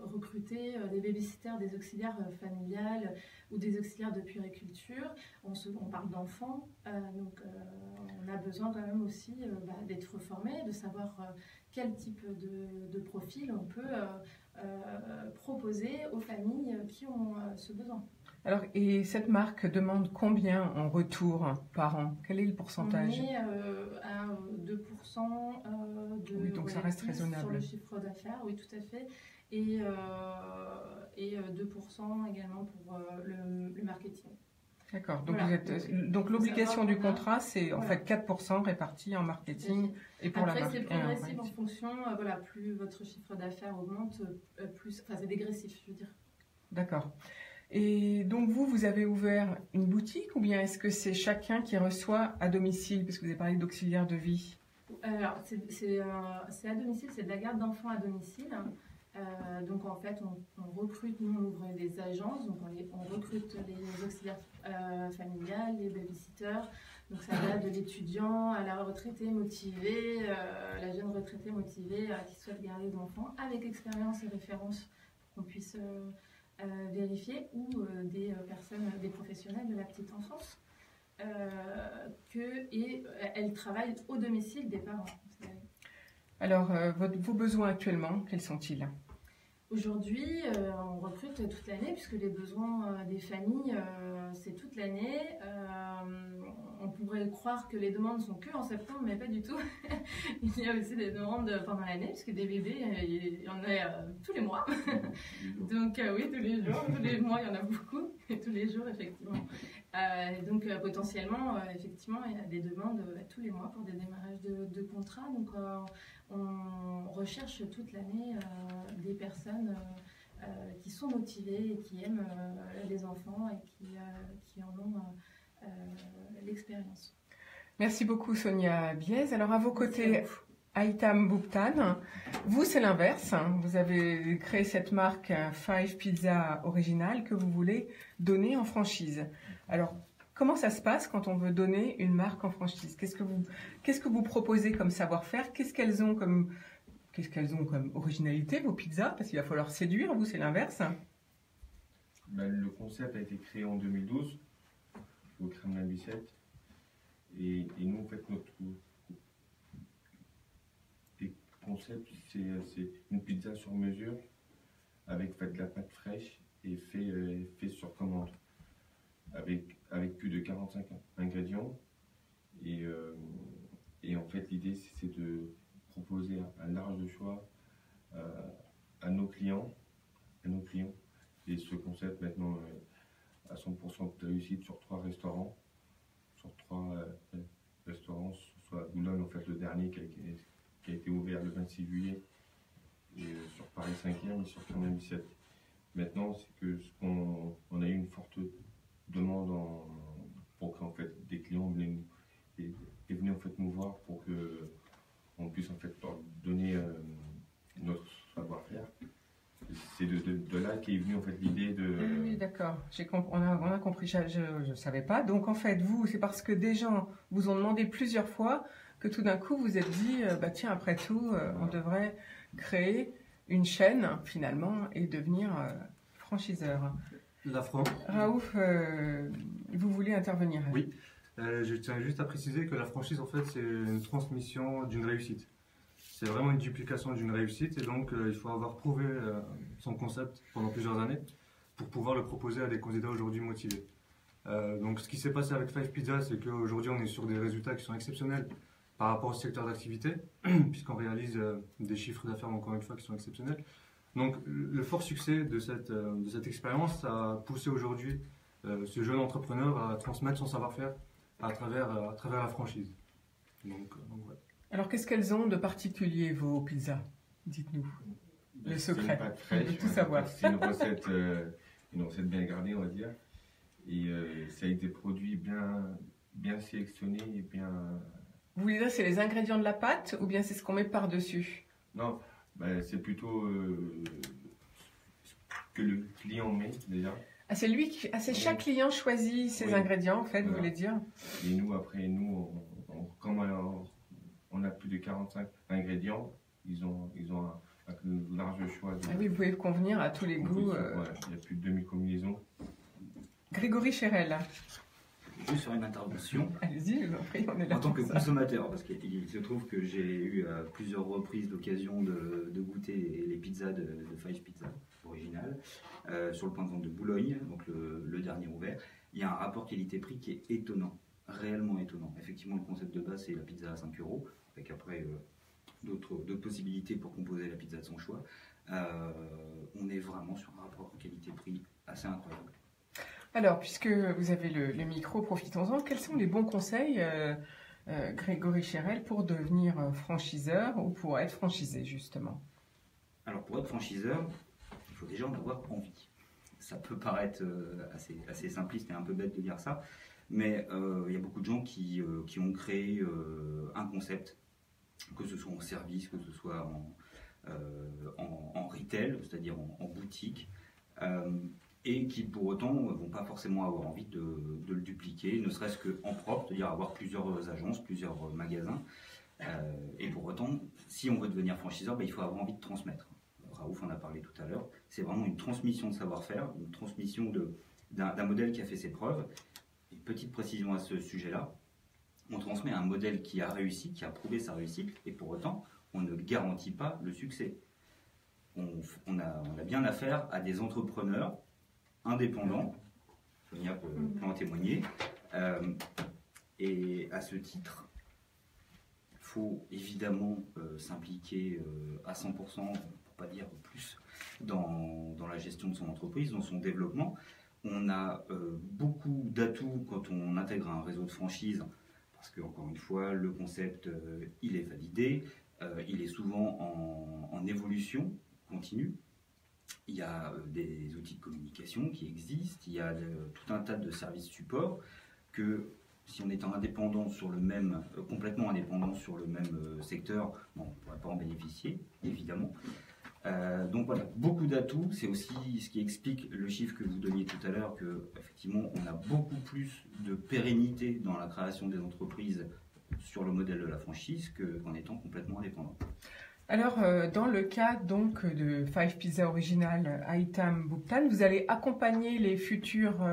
recruter des babysitters, des auxiliaires familiales ou des auxiliaires de puériculture, on parle d'enfants, donc on a besoin quand même aussi d'être formé, de savoir quel type de profil proposer aux familles qui ont ce besoin. Alors, et cette marque demande combien en retour par an? Quel est le pourcentage? On est à 2% de oui, donc ça reste raisonnable. Sur le chiffre d'affaires, oui, tout à fait. Et 2% également pour le marketing. D'accord. Donc, Voilà. donc l'obligation du contrat, c'est en fait 4% répartis en marketing et pour après, la marque. c'est progressif en fonction, voilà, plus votre chiffre d'affaires augmente, plus, enfin c'est dégressif, je veux dire. D'accord. Et donc vous avez ouvert une boutique ou bien est-ce que c'est chacun qui reçoit à domicile, parce que vous avez parlé d'auxiliaire de vie? Alors c'est à domicile, c'est de la garde d'enfants à domicile. Donc en fait on recrute, nous on ouvre des agences, donc on recrute les auxiliaires familiales, les babysitters. Donc ça va de l'étudiant à la retraitée motivée, la jeune retraitée motivée qui souhaite garder d'enfants avec expérience et référence pour qu'on puisse vérifier, ou des personnes, des professionnels de la petite enfance, et elles travaillent au domicile des parents. Alors, vos besoins actuellement, quels sont-ils? Aujourd'hui, on recrute toute l'année, puisque les besoins des familles, c'est toute l'année. On pourrait croire que les demandes sont que en septembre, mais pas du tout. Il y a aussi des demandes pendant l'année, puisque des bébés, il y en a tous les mois. Donc oui, tous les jours, tous les mois, il y en a beaucoup, et tous les jours, effectivement. Donc potentiellement, effectivement, il y a des demandes tous les mois pour des démarrages de contrats. Donc on recherche toute l'année des personnes qui sont motivées et qui aiment les enfants et qui en ont l'expérience. Merci beaucoup Sonia Biez. Alors à vos côtés, Aitam Bouptan. Vous, c'est l'inverse. Vous avez créé cette marque Five Pizza Original que vous voulez donner en franchise. Alors, comment ça se passe quand on veut donner une marque en franchise? Qu'est-ce que vous proposez comme savoir-faire? Qu'est-ce qu'elles ont comme originalité, vos pizzas? Parce qu'il va falloir séduire. Vous, c'est l'inverse. Ben, le concept a été créé en 2012 au Kremlin Bicêtre. Et nous, en fait, notre concept, c'est une pizza sur mesure avec de la pâte fraîche et fait sur commande, avec plus de 45 ingrédients. Et en fait, l'idée, c'est de proposer un large choix à nos clients. Et ce concept, maintenant, à 100% de réussite sur 3 restaurants. Soit à Boulogne, en fait, le dernier qui a été ouvert le 26 juillet, et sur Paris 5e et sur Kremlin Bicêtre. Maintenant, c'est qu'on a eu une forte demande pour qu'en fait des clients venaient en fait nous voir pour qu'on puisse en fait leur donner notre savoir-faire. C'est de là qu'est venue en fait l'idée de... Oui, d'accord. On a compris, je ne savais pas. Donc en fait, vous, c'est parce que des gens vous ont demandé plusieurs fois que tout d'un coup vous êtes dit, bah tiens, après tout, on devrait créer une chaîne finalement et devenir franchiseur. Raouf, vous voulez intervenir? Oui, je tiens juste à préciser que la franchise, en fait, c'est une transmission d'une réussite. C'est vraiment une duplication d'une réussite, et donc il faut avoir prouvé son concept pendant plusieurs années pour pouvoir le proposer à des candidats aujourd'hui motivés. Donc ce qui s'est passé avec Five Pizza, c'est qu'aujourd'hui on est sur des résultats qui sont exceptionnels par rapport au secteur d'activité, puisqu'on réalise des chiffres d'affaires encore une fois qui sont exceptionnels. Donc le fort succès de cette expérience a poussé aujourd'hui ce jeune entrepreneur à transmettre son savoir-faire à travers la franchise. Donc voilà. Alors, qu'est-ce qu'elles ont de particulier, vos pizzas? Dites-nous le secret. C'est une pâte fraîche, tout savoir. C'est une recette bien gardée, on va dire. Et ça a été produit bien sélectionné et bien... Vous voulez dire c'est les ingrédients de la pâte ou bien c'est ce qu'on met par-dessus? Non, c'est plutôt ce que le client met déjà. Ah, c'est chaque client choisit ses ingrédients, en fait, voilà. Vous voulez dire? Et nous, après, comme on a plus de 45 ingrédients, ils ont un large choix. Ah oui, vous pouvez convenir à tous les goûts. Il y a plus de 2000 combinaisons. Grégory Chérel. juste faire une intervention. Allez-y, je vous en prie, on est là En tant que pour ça. consommateur, parce qu'il se trouve que j'ai eu à plusieurs reprises l'occasion de goûter les pizzas de Five Pizza originales sur le point de vente de Boulogne, donc le dernier ouvert. Il y a un rapport qualité-prix qui est étonnant, réellement étonnant. Effectivement, le concept de base, c'est la pizza à 5 €, avec après d'autres possibilités pour composer la pizza de son choix. On est vraiment sur un rapport qualité-prix assez incroyable. Alors, puisque vous avez le micro, profitons-en. Quels sont les bons conseils, Grégory Cherel, pour devenir franchiseur ou pour être franchisé, justement? Alors, pour être franchiseur, il faut déjà en avoir envie. Ça peut paraître assez simpliste et un peu bête de dire ça, mais il y a beaucoup de gens qui ont créé un concept, que ce soit en service, que ce soit en retail, c'est-à-dire en boutique, et qui pour autant ne vont pas forcément avoir envie de le dupliquer, ne serait-ce qu'en propre, c'est-à-dire avoir plusieurs agences, plusieurs magasins. Et pour autant, si on veut devenir franchiseur, il faut avoir envie de transmettre. Raouf en a parlé tout à l'heure. C'est vraiment une transmission de savoir-faire, une transmission d'un modèle qui a fait ses preuves. Une petite précision à ce sujet-là. On transmet un modèle qui a réussi, qui a prouvé sa réussite, et pour autant, on ne garantit pas le succès. On a bien affaire à des entrepreneurs indépendants, Sonia peut en témoigner, et à ce titre, il faut évidemment s'impliquer à 100%, pas dire plus, dans la gestion de son entreprise, dans son développement. On a beaucoup d'atouts quand on intègre un réseau de franchise, parce que encore une fois, le concept, il est validé, il est souvent en évolution continue. Il y a des outils de communication qui existent, il y a tout un tas de services support que, si on est indépendant sur le même, complètement indépendant sur le même secteur, on ne pourrait pas en bénéficier, évidemment. Donc voilà, beaucoup d'atouts. C'est aussi ce qui explique le chiffre que vous donniez tout à l'heure, qu'effectivement, on a beaucoup plus de pérennité dans la création des entreprises sur le modèle de la franchise qu'en étant complètement indépendant. Alors, dans le cas donc de Five Pizza Original Aitam Bhuptan, vous allez accompagner les futurs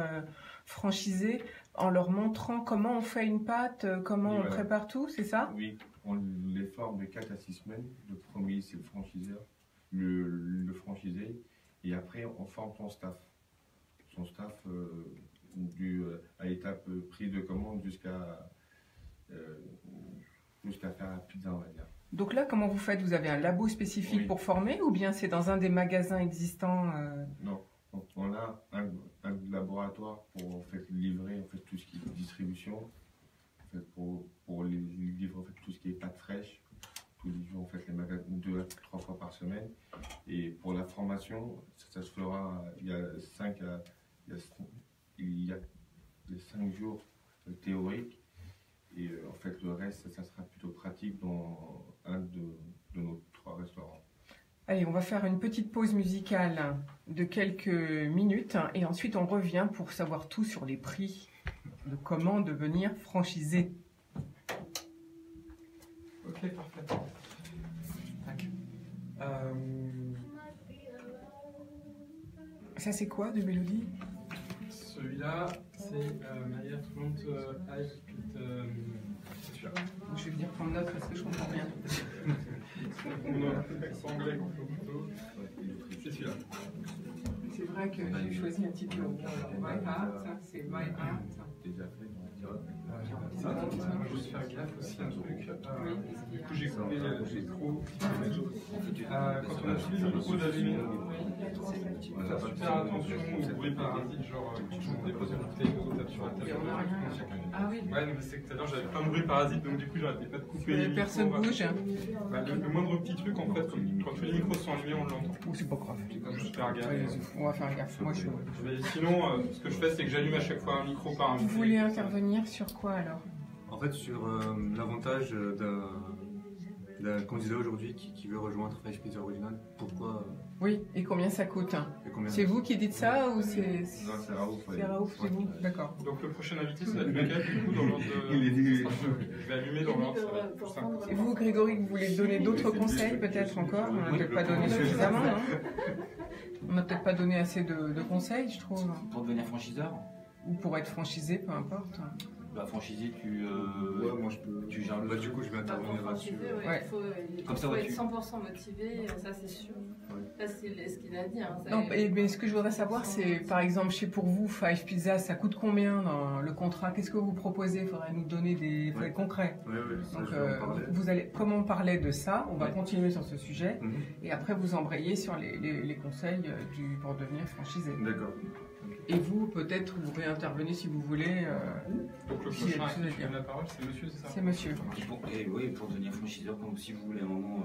franchisés en leur montrant comment on fait une pâte, comment on prépare tout, c'est ça? Oui, on les forme de 4 à 6 semaines. Le premier, c'est le franchiseur, le franchisé, et après, on forme son staff. Son staff à étape prise de commande jusqu'à faire la pizza, on va dire. Donc là, comment vous faites? Vous avez un labo spécifique pour former ou bien c'est dans un des magasins existants? Non, donc on a un laboratoire pour en fait, livrer en fait, tout ce qui est distribution, en fait, pour livrer en fait, tout ce qui est pâte fraîche, tous les jours, en fait, les magasins 2 à 3 fois par semaine. Et pour la formation, ça se fera, il y a 5 jours théoriques. Et en fait, le reste, ça sera plutôt pratique dans un de nos 3 restaurants. Allez, on va faire une petite pause musicale de quelques minutes et ensuite on revient pour savoir tout sur les prix de comment devenir franchisé. Ok, parfait. Tac. Ça c'est quoi de mélodie? Celui-là, c'est Maria Trumont c'est celui-là. Je vais venir prendre note parce que je comprends rien. C'est anglais qu'on fait plutôt. C'est celui-là. C'est vrai que j'ai choisi un titre My Heart, c'est My Heart. Déjà fait, ça, moi, je vais faire gaffe aussi à un truc. Du coup, j'ai coupé le micro. Quand on a utilisé le micro d'aluminium, faut faire super attention aux bruits parasites, genre quand on dépose une bouteille d'eau, on tape sur la table. Ah oui. Ouais, mais c'est que tout à l'heure j'avais plein de bruits parasites, donc du coup j'arrêtais pas de couper les micros. Personne bouge. Le moindre petit truc, en fait, quand tous les micros sont allumés, on l'entend. Ou c'est pas grave. Juste faire gaffe. On va faire gaffe. Moi, sinon, ce que je fais, c'est que j'allume à chaque fois un micro par un micro. Vous voulez intervenir sur quoi alors? En fait, sur l'avantage d'un candidat aujourd'hui qui veut rejoindre Five Pizza Original, pourquoi Oui, et combien ça coûte? C'est vous qui dites ça ou c'est... Non, c'est Raouf. C'est Raouf, c'est vous. D'accord. Donc le prochain invité, ça va être lequel, du coup, dans l'ordre de... Je vais allumer dans l'ordre, ça va être plus simple. Et vous, Grégory, vous voulez donner d'autres conseils peut-être encore? On n'a peut-être pas donné suffisamment, non? On n'a peut-être pas donné assez de conseils, je trouve. Pour devenir franchiseur, Ou pour être franchisé, peu importe. Bah, franchisé, moi je peux. tu gères le Bah, du coup, je vais intervenir là-dessus. Ouais. Il ça, faut ouais, être tu- 100% motivé, ça c'est sûr. Ça, c'est ce qu'il a dit. Hein, Non, mais ce que je voudrais savoir, c'est par exemple, pour vous, Five Pizza, ça coûte combien dans le contrat? Qu'est-ce que vous proposez? Il faudrait nous donner des faits concrets. Oui, ça, Donc, je vais en parler. vous allez, comme on parlait de ça, on va Ouais. continuer sur ce sujet Mhm. et après vous embrayez sur les conseils pour devenir franchisé. D'accord. Et vous, peut-être, vous réintervenez si vous voulez. Donc le Si, il y a prochain quelque chose à qui dire. donne la parole, c'est monsieur, c'est ça? C'est monsieur. Oui, pour devenir franchiseur, comme si vous voulez un moment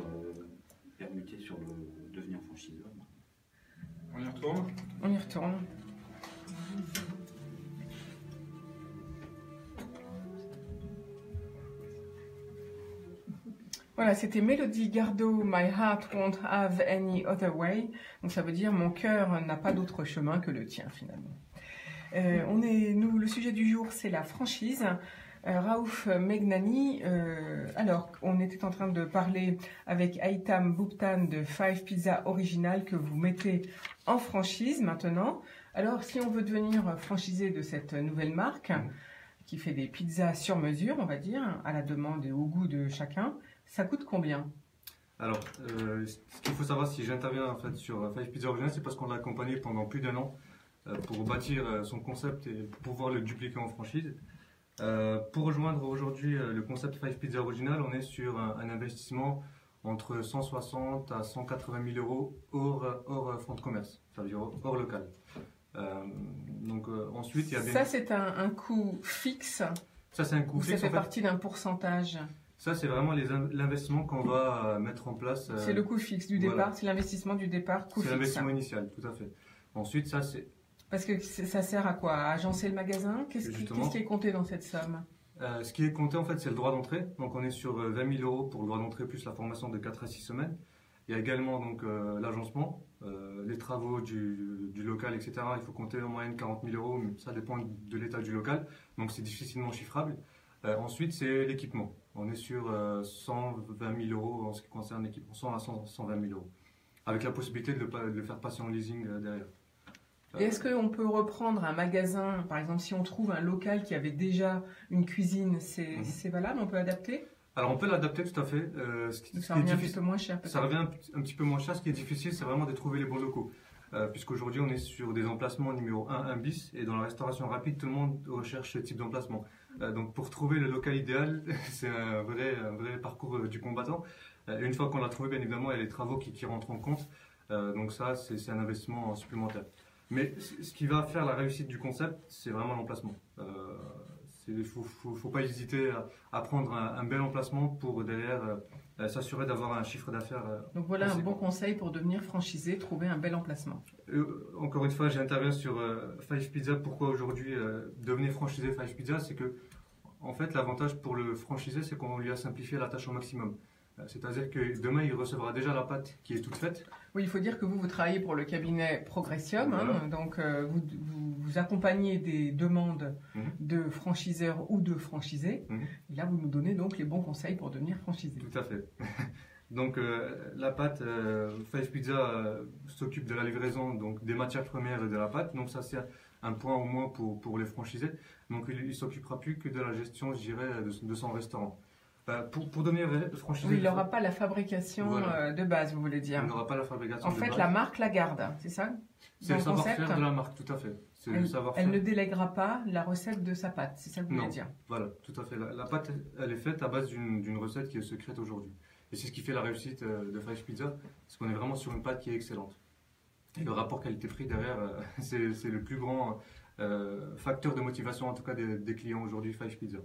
permuter sur le devenir franchiseur. On y retourne. On y retourne. Voilà, c'était Mélodie Gardot, My Heart Won't Have Any Other Way. Donc ça veut dire mon cœur n'a pas d'autre chemin que le tien finalement. Le sujet du jour, c'est la franchise. Raouf Megnani, alors on était en train de parler avec Aitam Bouptan de Five Pizza Original que vous mettez en franchise maintenant. Alors si on veut devenir franchisé de cette nouvelle marque qui fait des pizzas sur mesure, on va dire, à la demande et au goût de chacun, ça coûte combien? Alors, ce qu'il faut savoir, si j'interviens en fait sur Five Pizza Original, c'est parce qu'on l'a accompagné pendant plus d'1 an pour bâtir son concept et pour pouvoir le dupliquer en franchise. Pour rejoindre aujourd'hui le concept Five Pizza Original, on est sur un investissement entre 160 à 180 000 euros hors fonds de commerce, ça veut dire hors local. Ensuite, il y a Ça, c'est un coût fixe. Ça, c'est un coût ou fixe. Ça fait partie d'un pourcentage. Ça, c'est vraiment l'investissement qu'on va mettre en place. C'est le coût fixe du départ, voilà. C'est l'investissement du départ, coût C'est fixe. l'investissement initial, tout à fait. Ensuite, ça, c'est... Parce que ça sert à quoi? À agencer le magasin? Qu'est-ce qui est compté dans cette somme? Ce qui est compté, en fait, c'est le droit d'entrée. Donc, on est sur 20 000 euros pour le droit d'entrée, plus la formation de 4 à 6 semaines. Il y a également donc l'agencement, les travaux du local, etc. Il faut compter en moyenne 40 000 euros, mais ça dépend de l'état du local. Donc, c'est difficilement chiffrable. Ensuite, c'est l'équipement. On est sur 120 000 euros en ce qui concerne l'équipement, 100 à 120 000 euros. Avec la possibilité de le faire passer en leasing derrière. Et est-ce qu'on peut reprendre un magasin, par exemple, si on trouve un local qui avait déjà une cuisine, c'est valable, on peut adapter? Alors on peut l'adapter tout à fait. Ça revient un petit peu moins cher. Ça revient un petit peu moins cher. Ce qui est difficile, c'est vraiment de trouver les bons locaux. Puisqu'aujourd'hui, on est sur des emplacements numéro 1 bis. Et dans la restauration rapide, tout le monde recherche ce type d'emplacement. Donc pour trouver le local idéal, c'est un vrai parcours du combattant. Une fois qu'on l'a trouvé, bien évidemment, il y a les travaux qui rentrent en compte. Donc ça, c'est un investissement supplémentaire. Mais ce qui va faire la réussite du concept, c'est vraiment l'emplacement. Il ne faut pas hésiter à prendre un bel emplacement pour derrière s'assurer d'avoir un chiffre d'affaires. Donc voilà un bon conseil pour devenir franchisé, trouver un bel emplacement. Encore une fois, j'interviens sur Five Pizza. Pourquoi aujourd'hui devenir franchisé Five Pizza? C'est que, en fait, l'avantage pour le franchisé, c'est qu'on lui a simplifié la tâche au maximum. C'est-à-dire que demain, il recevra déjà la pâte qui est toute faite. Oui, il faut dire que vous travaillez pour le cabinet Progressium, voilà. Donc vous accompagnez des demandes de franchiseurs ou de franchisés. Et là, vous nous donnez donc les bons conseils pour devenir franchisé. Tout à fait. Donc la pâte, Five Pizza s'occupe de la livraison donc, des matières premières et de la pâte. Donc ça, c'est un point au moins pour les franchisés. Donc il ne s'occupera plus que de la gestion, je dirais, de son restaurant. Pour devenir franchisé... Oui, il n'aura pas la fabrication de base, vous voulez dire. Il n'aura pas la fabrication de base. En fait, la marque la garde, c'est ça? C'est le savoir-faire de la marque, tout à fait. Elle ne délèguera pas la recette de sa pâte, c'est ça que vous voulez dire? Voilà, tout à fait. La pâte, elle est faite à base d'une recette qui est secrète aujourd'hui. Et c'est ce qui fait la réussite de Five Pizza, c'est qu'on est vraiment sur une pâte qui est excellente. Et le rapport qualité-prix derrière, c'est le plus grand facteur de motivation, en tout cas des clients aujourd'hui, Five Pizza.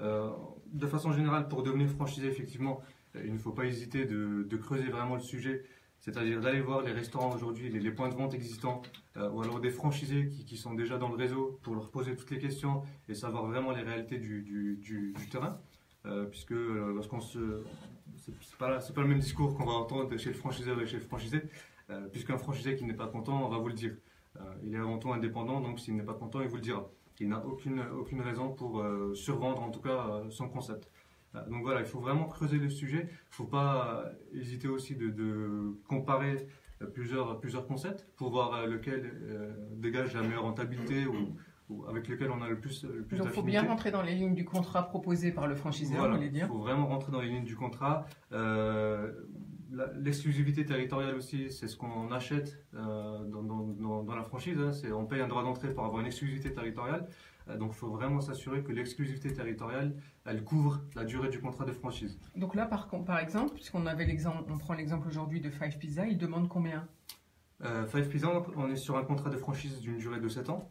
De façon générale, pour devenir franchisé, effectivement, il ne faut pas hésiter de creuser vraiment le sujet, c'est-à-dire d'aller voir les restaurants aujourd'hui, les points de vente existants, ou alors des franchisés qui sont déjà dans le réseau pour leur poser toutes les questions et savoir vraiment les réalités du terrain. Puisque lorsqu'on c'est pas le même discours qu'on va entendre chez le franchiseur et chez le franchisé, puisqu'un franchisé qui n'est pas content, on va vous le dire. Il est avant tout indépendant, donc s'il n'est pas content, il vous le dira. Il n'a aucune raison pour survendre en tout cas son concept. Donc voilà, il faut vraiment creuser le sujet. Il ne faut pas hésiter aussi de comparer plusieurs concepts pour voir lequel dégage la meilleure rentabilité avec lequel on a le plus Donc il d'affinité. faut bien rentrer dans les lignes du contrat proposé par le franchiseur, Voilà, on va dire. il faut vraiment rentrer dans les lignes du contrat. L'exclusivité territoriale aussi, c'est ce qu'on achète dans la franchise. Hein. On paye un droit d'entrée pour avoir une exclusivité territoriale. Donc il faut vraiment s'assurer que l'exclusivité territoriale, elle couvre la durée du contrat de franchise. Donc là, par exemple, puisqu'on avait on prend l'exemple aujourd'hui de Five Pizza, il demande combien? Five Pizza, on est sur un contrat de franchise d'une durée de 7 ans.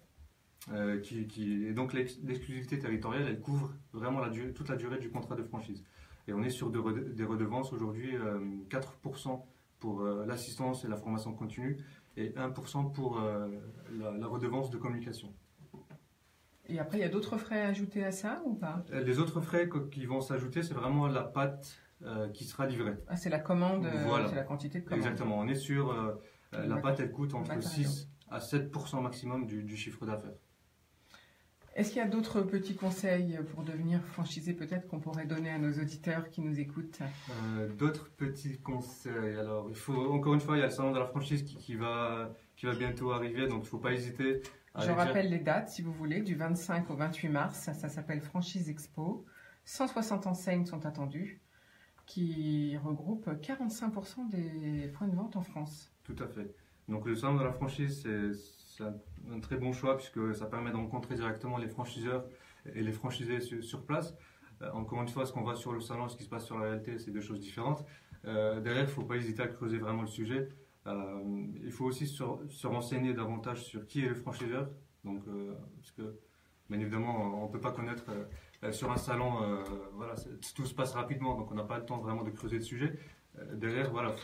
Et donc l'exclusivité territoriale, elle couvre vraiment toute la durée du contrat de franchise. Et on est sur des redevances aujourd'hui, 4% pour l'assistance et la formation continue et 1% pour la redevance de communication. Et après, il y a d'autres frais ajoutés à ça ou pas? Les autres frais qui vont s'ajouter, c'est vraiment la pâte qui sera livrée. Ah, c'est la commande, voilà. C'est la quantité de commande. Exactement, on est sur la pâte, elle coûte entre 6 à 7% maximum du chiffre d'affaires. Est-ce qu'il y a d'autres petits conseils pour devenir franchisé peut-être qu'on pourrait donner à nos auditeurs qui nous écoutent? D'autres petits conseils. Alors, encore une fois, il y a le salon de la franchise qui va bientôt arriver, donc il ne faut pas hésiter. Je rappelle les dates, si vous voulez, du 25 au 28 mars. Ça s'appelle Franchise Expo. 160 enseignes sont attendues, qui regroupent 45% des points de vente en France. Tout à fait. Donc le salon de la franchise, c'est un très bon choix puisque ça permet de rencontrer directement les franchiseurs et les franchisés sur place. Encore une fois, ce qu'on voit sur le salon et ce qui se passe sur la réalité, c'est deux choses différentes. Derrière, il ne faut pas hésiter à creuser vraiment le sujet. Il faut aussi se renseigner davantage sur qui est le franchiseur. Donc, parce que, bien évidemment, on ne peut pas connaître sur un salon, voilà, tout se passe rapidement, donc on n'a pas le temps vraiment de creuser le sujet. Derrière, voilà,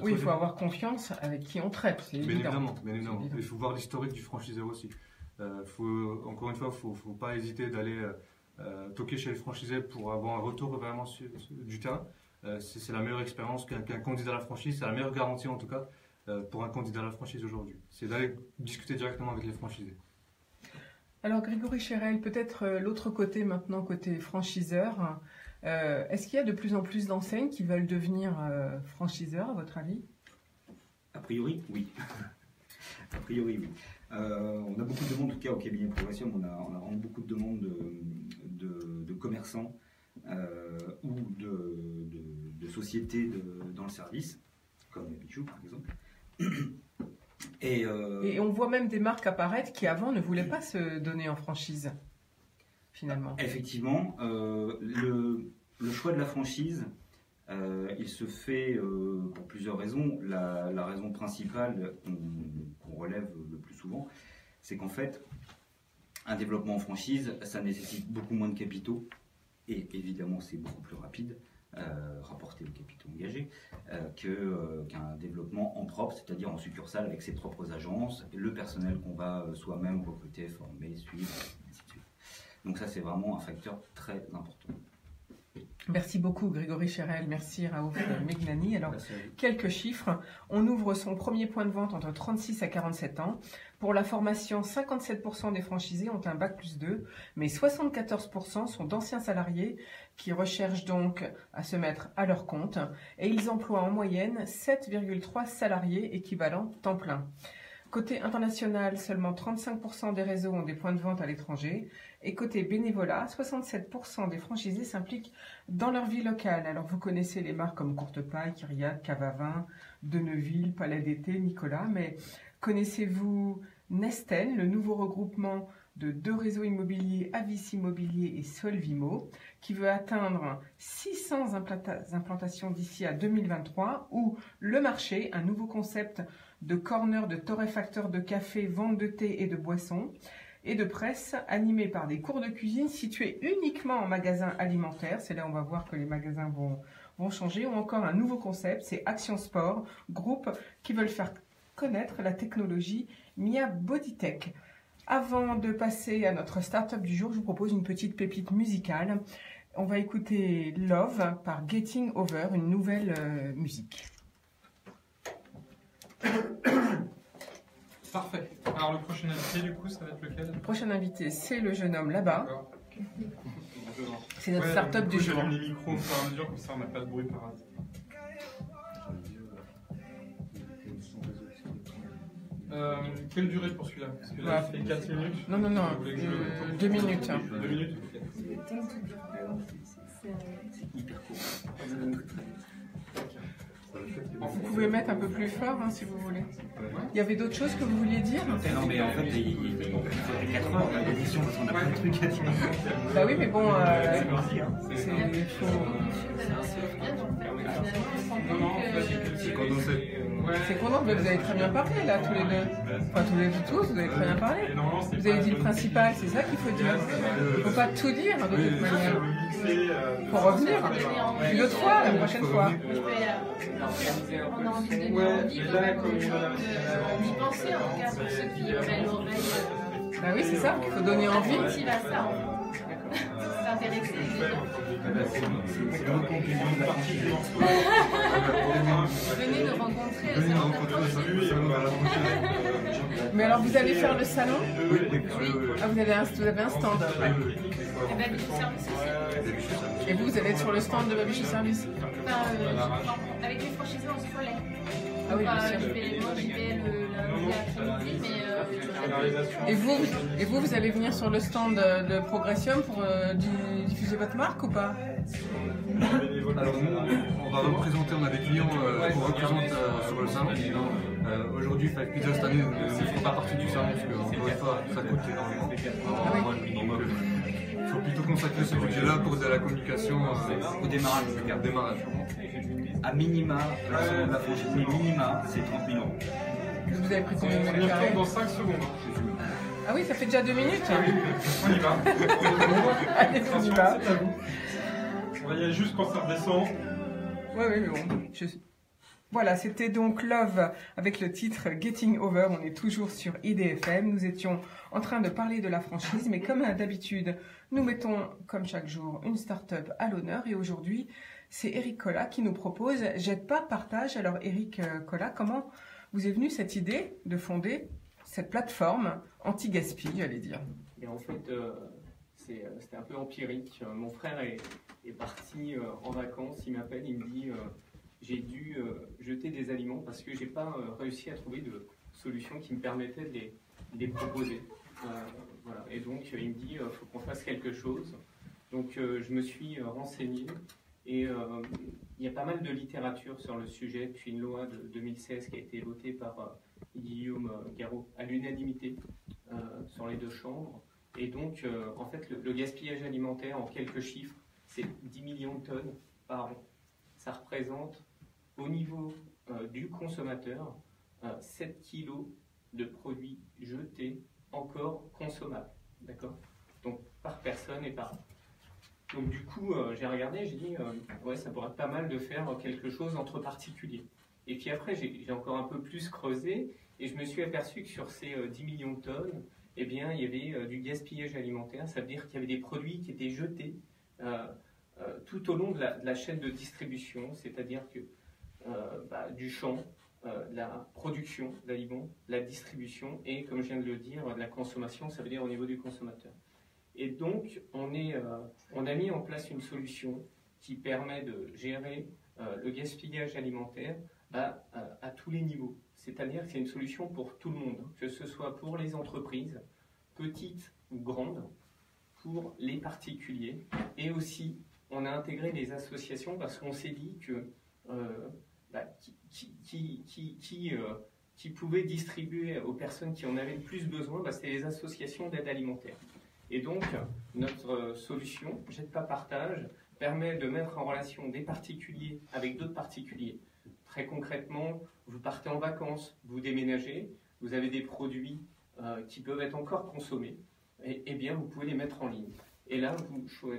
oui, il faut avoir confiance avec qui on traite. C'est évident. Bien évidemment. Il faut voir l'historique du franchiseur aussi. Encore une fois, il ne faut pas hésiter d'aller toquer chez le franchisé pour avoir un retour vraiment du terrain. C'est la meilleure expérience qu'un candidat à la franchise, c'est la meilleure garantie en tout cas pour un candidat à la franchise aujourd'hui. C'est d'aller discuter directement avec les franchisés. Alors Grégory Cherel, peut-être l'autre côté maintenant, côté franchiseur. Est-ce qu'il y a de plus en plus d'enseignes qui veulent devenir franchiseurs, à votre avis? A priori, oui. A priori, oui. On a beaucoup de demandes, en tout cas au cabinet Progressium, on a vraiment beaucoup de demandes de commerçants ou de sociétés dans le service, comme Pichou par exemple. Et on voit même des marques apparaître qui avant ne voulaient pas se donner en franchise, finalement. Effectivement, le choix de la franchise, il se fait pour plusieurs raisons. La raison principale qu'on relève le plus souvent, c'est qu'en fait, un développement en franchise, ça nécessite beaucoup moins de capitaux et évidemment c'est beaucoup plus rapide, rapporté aux capitaux engagés, qu'un développement en propre, c'est-à-dire en succursale avec ses propres agences, le personnel qu'on va soi-même recruter, former, suivre, ainsi de suite. Donc ça c'est vraiment un facteur très important. Merci beaucoup Grégory Cherel, merci Raouf Megnani. Alors, quelques chiffres. On ouvre son premier point de vente entre 36 à 47 ans. Pour la formation, 57% des franchisés ont un bac+2, mais 74% sont d'anciens salariés qui recherchent donc à se mettre à leur compte. Et ils emploient en moyenne 7,3 salariés équivalents temps plein. Côté international, seulement 35% des réseaux ont des points de vente à l'étranger. Et côté bénévolat, 67% des franchisés s'impliquent dans leur vie locale. Alors vous connaissez les marques comme Courtepaille, Kyriac, Cavavin, Deneville, Palais d'été, Nicolas. Mais connaissez-vous Nesten, le nouveau regroupement de deux réseaux immobiliers, Avis Immobilier et Solvimo, qui veut atteindre 600 implantations d'ici à 2023, ou Le Marché, un nouveau concept de corner de torréfacteurs de café, vente de thé et de boissons, et de presse animé par des cours de cuisine situés uniquement en magasins alimentaires. C'est là où on va voir que les magasins vont changer. Ou encore un nouveau concept, c'est Action Sport, groupe qui veulent faire connaître la technologie Mia Bodytech. Avant de passer à notre start-up du jour, je vous propose une petite pépite musicale. On va écouter Love par Getting Over, une nouvelle musique. Parfait. Alors le prochain invité, du coup, ça va être lequel? Le prochain invité, c'est le jeune homme là-bas. C'est notre start-up du jour. J'allume les micros au fur et à mesure, comme ça on n'a pas de bruit parasite. Quelle durée pour celui-là? Parce que là, il fait 4 minutes. Non, 2 minutes. 2 minutes. C'est hyper court. Vous pouvez mettre un peu plus fort si vous voulez. Il y avait d'autres choses que vous vouliez dire? Non, mais en fait, il fait 4 heures d'émission parce qu'on a plein de trucs à dire. Bah oui, mais bon, c'est condensé. C'est condensé, mais vous avez très bien parlé là, tous les deux. Enfin, tous, vous avez très bien parlé. Vous avez dit le principal, c'est ça qu'il faut dire. Il ne faut pas tout dire de toute manière. Il faut revenir. Une autre fois, la prochaine fois. On a envie de donner envie quand même aux gens d'y penser, en tout cas pour ceux qui auraient l'oreille. Bah oui, c'est ça, il faut donner envie. Attentive à ça, s'intéresser les gens. Venez nous rencontrer. Mais alors, vous allez faire le salon? Oui. Ah, vous avez un stand. Et Babiche Service aussi. Et vous allez être sur le stand de Babiche Service? Avec les franchisés, on se relaie. Ah oui, bien sûr. Moi, j'y vais le lundi après-midi, mais... Et vous allez venir sur le stand de Progressium pour diffuser votre marque ou pas? Alors nous, on va représenter, on a des clients qu'on représente sur le salon. Aujourd'hui, Five Pizza cette année ne fera pas partie du salon parce que encore une fois, ça coûte énormément. Il faut plutôt consacrer ce budget-là pour de la communication au démarrage. À minima, la franchise minima, c'est 30 000 euros. Vous avez pris combien de mètres carrés? Dans 5 secondes. Ah oui, ça fait déjà 2 minutes. On y va. Allez, on y va. On va y aller juste quand ça redescend. Oui, mais bon. Voilà, c'était donc Love avec le titre Getting Over. On est toujours sur IDFM. Nous étions en train de parler de la franchise, mais comme d'habitude, nous mettons, comme chaque jour, une start-up à l'honneur. Et aujourd'hui, c'est Eric Collat qui nous propose Jette pas, partage. Alors, Eric Collat, comment vous est venue cette idée de fonder cette plateforme anti-gaspi, j'allais dire? Et en fait, c'était un peu empirique. Mon frère est parti en vacances. Il m'appelle, il me dit j'ai dû jeter des aliments parce que j'ai pas réussi à trouver de solution qui me permettait de les proposer. Voilà. Et donc, il me dit faut qu'on fasse quelque chose. Donc, je me suis renseigné. Et il y a pas mal de littérature sur le sujet depuis une loi de 2016 qui a été votée par Guillaume Garot à l'unanimité sur les 2 chambres. Et donc, en fait, le gaspillage alimentaire, en quelques chiffres, c'est 10 millions de tonnes par an. Ça représente, au niveau du consommateur, 7 kilos de produits jetés encore consommables. D'accord? Donc, par personne et par an. Donc du coup, j'ai regardé, j'ai dit, ouais, ça pourrait être pas mal de faire quelque chose entre particuliers. Et puis après, j'ai encore un peu plus creusé, et je me suis aperçu que sur ces 10 millions de tonnes, eh bien, il y avait du gaspillage alimentaire, ça veut dire qu'il y avait des produits qui étaient jetés tout au long de la chaîne de distribution, c'est-à-dire que du champ, de la production d'aliments, la distribution, et comme je viens de le dire, de la consommation, ça veut dire au niveau du consommateur. Et donc, on a mis en place une solution qui permet de gérer le gaspillage alimentaire à tous les niveaux. C'est-à-dire que c'est une solution pour tout le monde, que ce soit pour les entreprises, petites ou grandes, pour les particuliers. Et aussi, on a intégré les associations parce qu'on s'est dit que qui pouvait distribuer aux personnes qui en avaient le plus besoin, c'était les associations d'aide alimentaire. Et donc, notre solution, Jette pas, partage, permet de mettre en relation des particuliers avec d'autres particuliers. Très concrètement, vous partez en vacances, vous déménagez, vous avez des produits qui peuvent être encore consommés, et bien vous pouvez les mettre en ligne. Et là,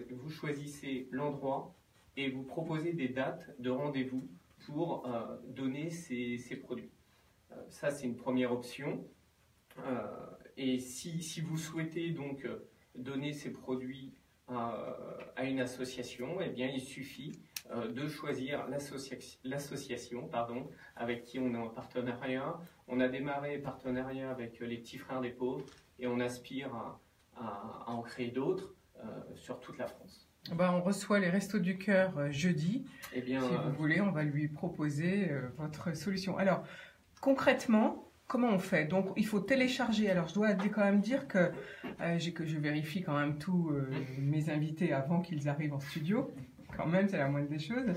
vous choisissez l'endroit et vous proposez des dates de rendez-vous pour donner ces produits. Ça, c'est une première option. Et si vous souhaitez donc donner ces produits à une association, eh bien, il suffit de choisir l'association avec qui on est en partenariat. On a démarré partenariat avec les Petits Frères des Pauvres et on aspire à en créer d'autres sur toute la France. On reçoit les Restos du Cœur jeudi. Eh bien, si vous voulez, on va lui proposer votre solution. Alors, concrètement, comment on fait? Donc, il faut télécharger. Alors, je dois quand même dire que je vérifie quand même tous mes invités avant qu'ils arrivent en studio. Quand même, c'est la moindre des choses.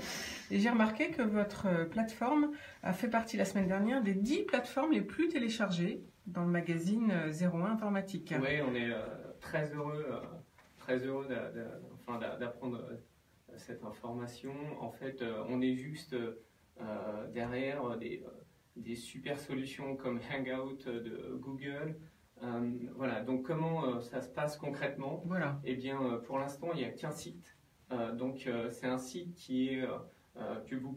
Et j'ai remarqué que votre plateforme a fait partie la semaine dernière des 10 plateformes les plus téléchargées dans le magazine 01 Informatique. Oui, on est très heureux d'apprendre cette information. En fait, on est juste derrière des super solutions comme Hangout de Google. Voilà, donc comment ça se passe concrètement? Voilà. Eh bien, pour l'instant, il n'y a qu'un site. Donc, c'est un site que vous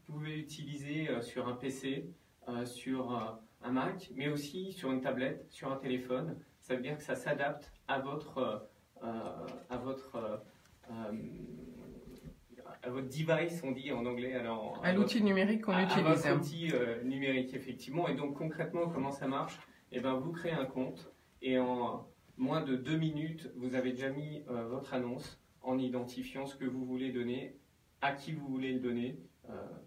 pouvez utiliser sur un PC, sur un Mac, mais aussi sur une tablette, sur un téléphone. Ça veut dire que ça s'adapte à votre device, on dit en anglais. Alors, à l'outil numérique qu'on utilise. À votre outil numérique, effectivement. Et donc, concrètement, comment ça marche? Eh bien, vous créez un compte et en moins de 2 minutes, vous avez déjà mis votre annonce en identifiant ce que vous voulez donner, à qui vous voulez le donner,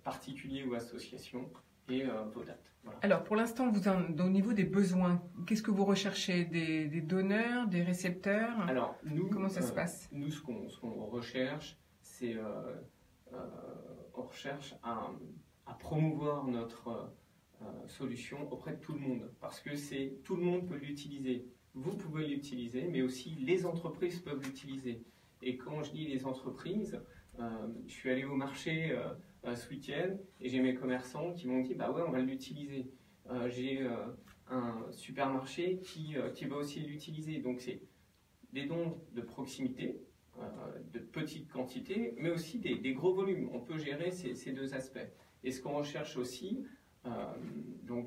particulier ou association, et vos dates. Voilà. Alors, pour l'instant, au niveau des besoins, qu'est-ce que vous recherchez? Des donneurs, des récepteurs? Alors, nous, comment ça se passe? Nous, ce qu'on recherche, c'est on recherche à promouvoir notre solution auprès de tout le monde, parce que tout le monde peut l'utiliser. Vous pouvez l'utiliser, mais aussi les entreprises peuvent l'utiliser. Et quand je dis les entreprises, je suis allé au marché ce week-end et j'ai mes commerçants qui m'ont dit bah ouais, on va l'utiliser. J'ai un supermarché qui va aussi l'utiliser. Donc c'est des dons de proximité, de petites quantités, mais aussi des gros volumes. On peut gérer ces deux aspects. Et ce qu'on recherche aussi, dans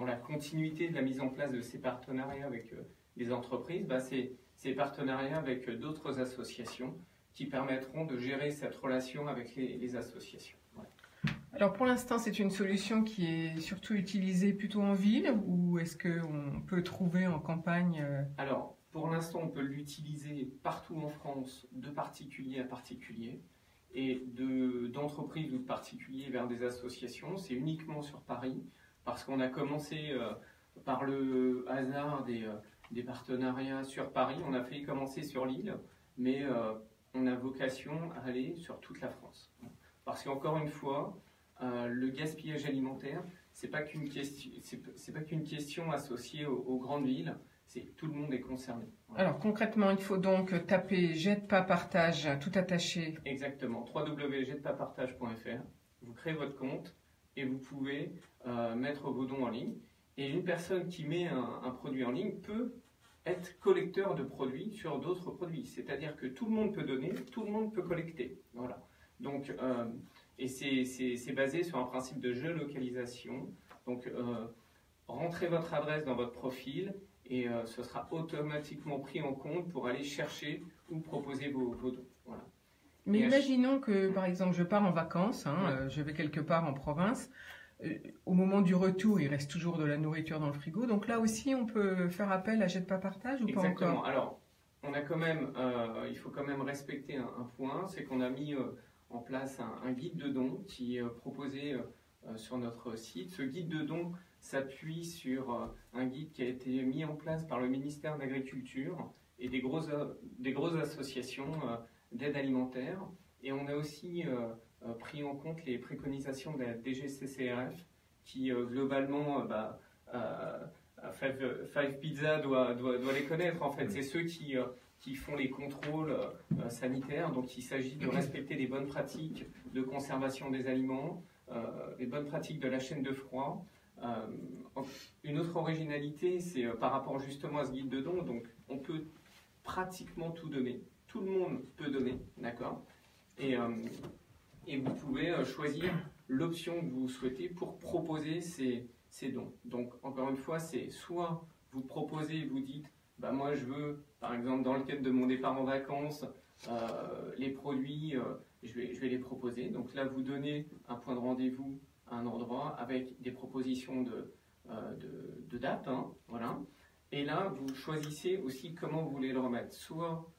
la continuité de la mise en place de ces partenariats avec les entreprises, c'est ces partenariats avec d'autres associations qui permettront de gérer cette relation avec les associations. Voilà. Alors pour l'instant, c'est une solution qui est surtout utilisée plutôt en ville, ou est-ce qu'on peut trouver en campagne? Alors, pour l'instant, on peut l'utiliser partout en France, de particulier à particulier, et d'entreprise ou de particulier vers des associations. C'est uniquement sur Paris, parce qu'on a commencé par le hasard des partenariats sur Paris. On a failli commencer sur l'île, mais on a vocation à aller sur toute la France. Parce qu'encore une fois, le gaspillage alimentaire, c'est pas qu'une question associée aux grandes villes. Tout le monde est concerné. Voilà. Alors concrètement, il faut donc taper Jette pas partage, tout attaché. Exactement, www.jettepapartage.fr. Vous créez votre compte et vous pouvez mettre vos dons en ligne. Et une personne qui met un produit en ligne peut être collecteur de produits sur d'autres produits. C'est-à-dire que tout le monde peut donner, tout le monde peut collecter. Voilà. Donc, et c'est basé sur un principe de géolocalisation. Donc, rentrez votre adresse dans votre profil et ce sera automatiquement pris en compte pour aller chercher ou proposer vos dons. Voilà. Mais imaginons que, par exemple, je pars en vacances, je vais quelque part en province. Au moment du retour, il reste toujours de la nourriture dans le frigo. Donc là aussi, on peut faire appel à Jette pas partage ou Exactement. pas encore? Alors, on a quand même, il faut quand même respecter un point, c'est qu'on a mis en place un guide de dons qui est proposé sur notre site. Ce guide de dons s'appuie sur un guide qui a été mis en place par le ministère de l'Agriculture et des grosses associations d'aide alimentaire. Et on a aussi pris en compte les préconisations de la DGCCRF qui globalement, Five Pizza doit les connaître en fait. C'est ceux qui font les contrôles sanitaires. Donc il s'agit de respecter les bonnes pratiques de conservation des aliments, les bonnes pratiques de la chaîne de froid. Une autre originalité, c'est par rapport justement à ce guide de dons, donc on peut pratiquement tout donner. Tout le monde peut donner, d'accord ? Et vous pouvez choisir l'option que vous souhaitez pour proposer ces dons. Donc encore une fois, c'est soit vous proposez, vous dites, bah moi je veux, par exemple dans le cadre de mon départ en vacances, les produits, je vais les proposer. Donc là, vous donnez un point de rendez-vous à un endroit avec des propositions de date, voilà. Et là, vous choisissez aussi comment vous voulez le remettre. Soit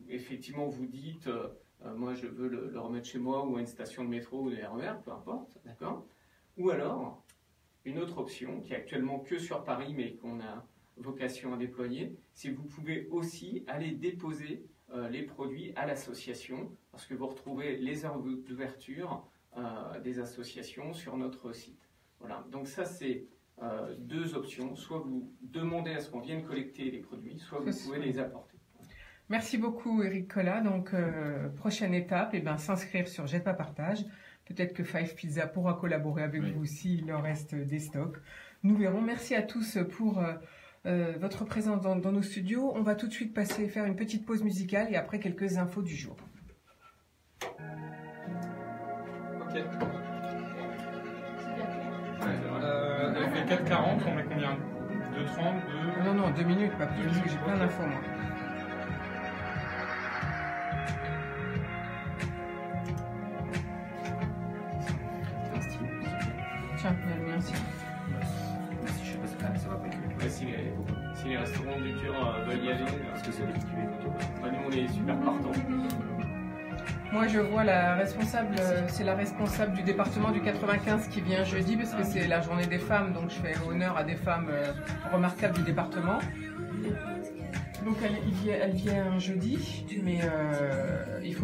effectivement vous dites, moi je veux le remettre chez moi ou à une station de métro ou de RER, peu importe, d'accord. Ou alors, Une autre option, qui est actuellement que sur Paris, mais qu'on a vocation à déployer, c'est que vous pouvez aussi aller déposer les produits à l'association, parce que vous retrouvez les heures d'ouverture des associations sur notre site. Voilà, donc ça c'est deux options, soit vous demandez à ce qu'on vienne collecter les produits, soit vous pouvez les apporter. Merci beaucoup Eric Collat. Donc prochaine étape, s'inscrire sur Jette pas partage. Peut-être que Five Pizza pourra collaborer avec vous s'il leur reste des stocks. Nous verrons. Merci à tous pour votre présence dans nos studios. On va tout de suite faire une petite pause musicale et après quelques infos du jour. Ok. Elle fait 4,40, on met combien? 2,30, 2... Non, 2 minutes, pas plus, parce que j'ai plein d'infos moi. Tiens, il y a le mien aussi. Je sais pas si ça va pas être. Si les restaurants du cœur veulent y aller, parce que c'est nous on est super partants. Moi je vois la responsable, c'est la responsable du département du 95 qui vient jeudi parce que c'est la journée des femmes, donc je fais honneur à des femmes remarquables du département. Donc elle vient jeudi, mais après il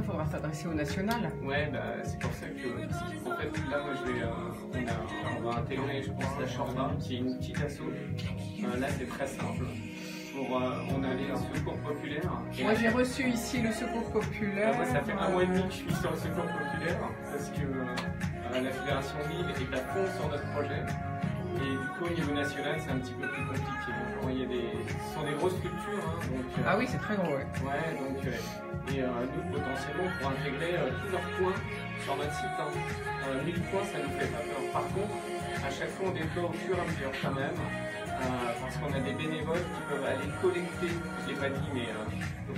faudra s'adresser au national. Ouais, c'est pour ça que en fait là moi on va intégrer je pense la Chorba qui est une petite asso. Là c'est très simple. On a les secours populaires. Moi j'ai reçu ici le secours populaire. Moi ça fait 1 mois et demi que je suis sur le secours populaire parce que la Fédération Lille est à fond sur notre projet. Et du coup au niveau national c'est un petit peu plus compliqué. Ce sont des grosses structures. Ah oui c'est très gros ouais. Ouais donc nous potentiellement pour intégrer tous leurs points sur notre site. 1000 points ça nous fait pas peur. Par contre à chaque fois on déploie au fur et à mesure quand même. Parce qu'on a des bénévoles qui peuvent aller collecter, je l'ai pas dit, mais...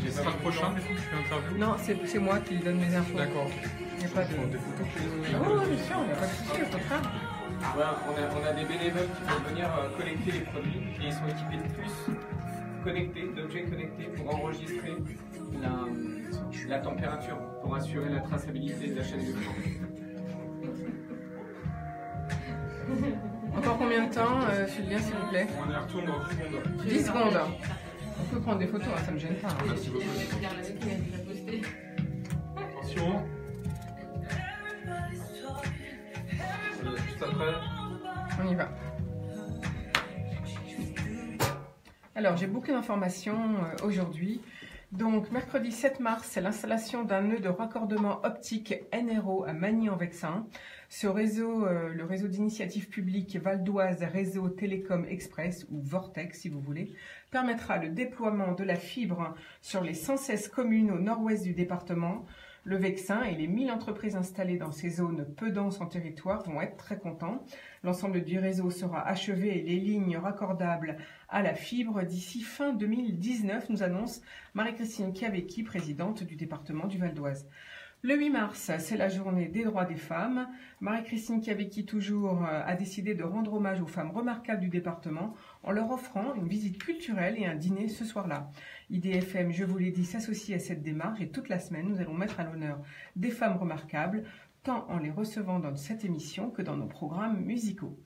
Ce sera le prochain, du coup, tu fais interview? Non, c'est moi qui lui donne mes infos. D'accord. Il n'y a pas de... Des photos que Oh, bien sûr, il n'y a pas de souci, au contraire. On a des bénévoles qui peuvent venir collecter les produits et ils sont équipés de puces connectées, d'objets connectés pour enregistrer la température, pour assurer la traçabilité de la chaîne de commande. Encore combien de temps, Julien, s'il vous plaît? On y retourne dans 10 secondes. 10 secondes. On peut prendre des photos, hein, ça me gêne pas. Merci beaucoup. Attention. Juste après. On y va. Alors, j'ai beaucoup d'informations aujourd'hui. Donc, mercredi 7 mars, c'est l'installation d'un nœud de raccordement optique NRO à Magny-en-Vexin. Ce réseau, le réseau d'initiative publique Val d'Oise Réseau Télécom Express, ou Vortex si vous voulez, permettra le déploiement de la fibre sur les 116 communes au nord-ouest du département. Le Vexin et les 1000 entreprises installées dans ces zones peu denses en territoire vont être très contents. L'ensemble du réseau sera achevé et les lignes raccordables à la fibre d'ici fin 2019, nous annonce Marie-Christine Chiavecchi, présidente du département du Val d'Oise. Le 8 mars, c'est la journée des droits des femmes. Marie-Christine Chiavecchi, toujours, a décidé de rendre hommage aux femmes remarquables du département en leur offrant une visite culturelle et un dîner ce soir-là. IDFM, je vous l'ai dit, s'associe à cette démarche et toute la semaine, nous allons mettre à l'honneur des femmes remarquables, tant en les recevant dans cette émission que dans nos programmes musicaux.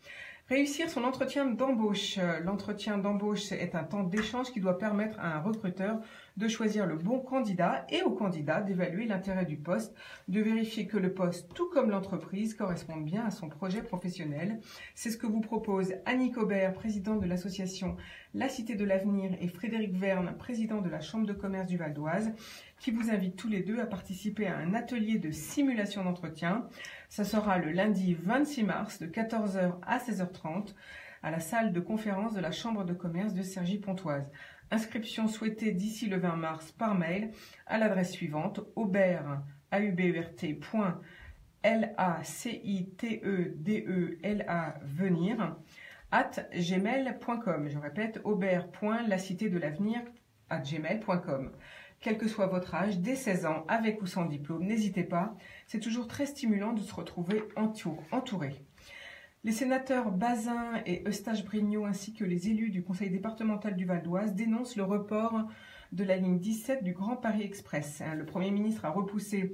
Réussir son entretien d'embauche. L'entretien d'embauche est un temps d'échange qui doit permettre à un recruteur de choisir le bon candidat et au candidat d'évaluer l'intérêt du poste, de vérifier que le poste, tout comme l'entreprise, correspond bien à son projet professionnel. C'est ce que vous propose Annick Aubert, présidente de l'association La Cité de l'Avenir, et Frédéric Verne, président de la Chambre de commerce du Val d'Oise, qui vous invitent tous les deux à participer à un atelier de simulation d'entretien. Ça sera le lundi 26 mars de 14h à 16h30 à la salle de conférence de la Chambre de commerce de Cergy-Pontoise. Inscription souhaitée d'ici le 20 mars par mail à l'adresse suivante aubert.lacitédelavenir@gmail.com. Je répète, aubert.lacitédelavenir@gmail.com. Quel que soit votre âge, dès 16 ans, avec ou sans diplôme, n'hésitez pas. C'est toujours très stimulant de se retrouver entouré. Les sénateurs Bazin et Eustache-Brignot ainsi que les élus du conseil départemental du Val d'Oise dénoncent le report de la ligne 17 du Grand Paris Express. Le Premier ministre a repoussé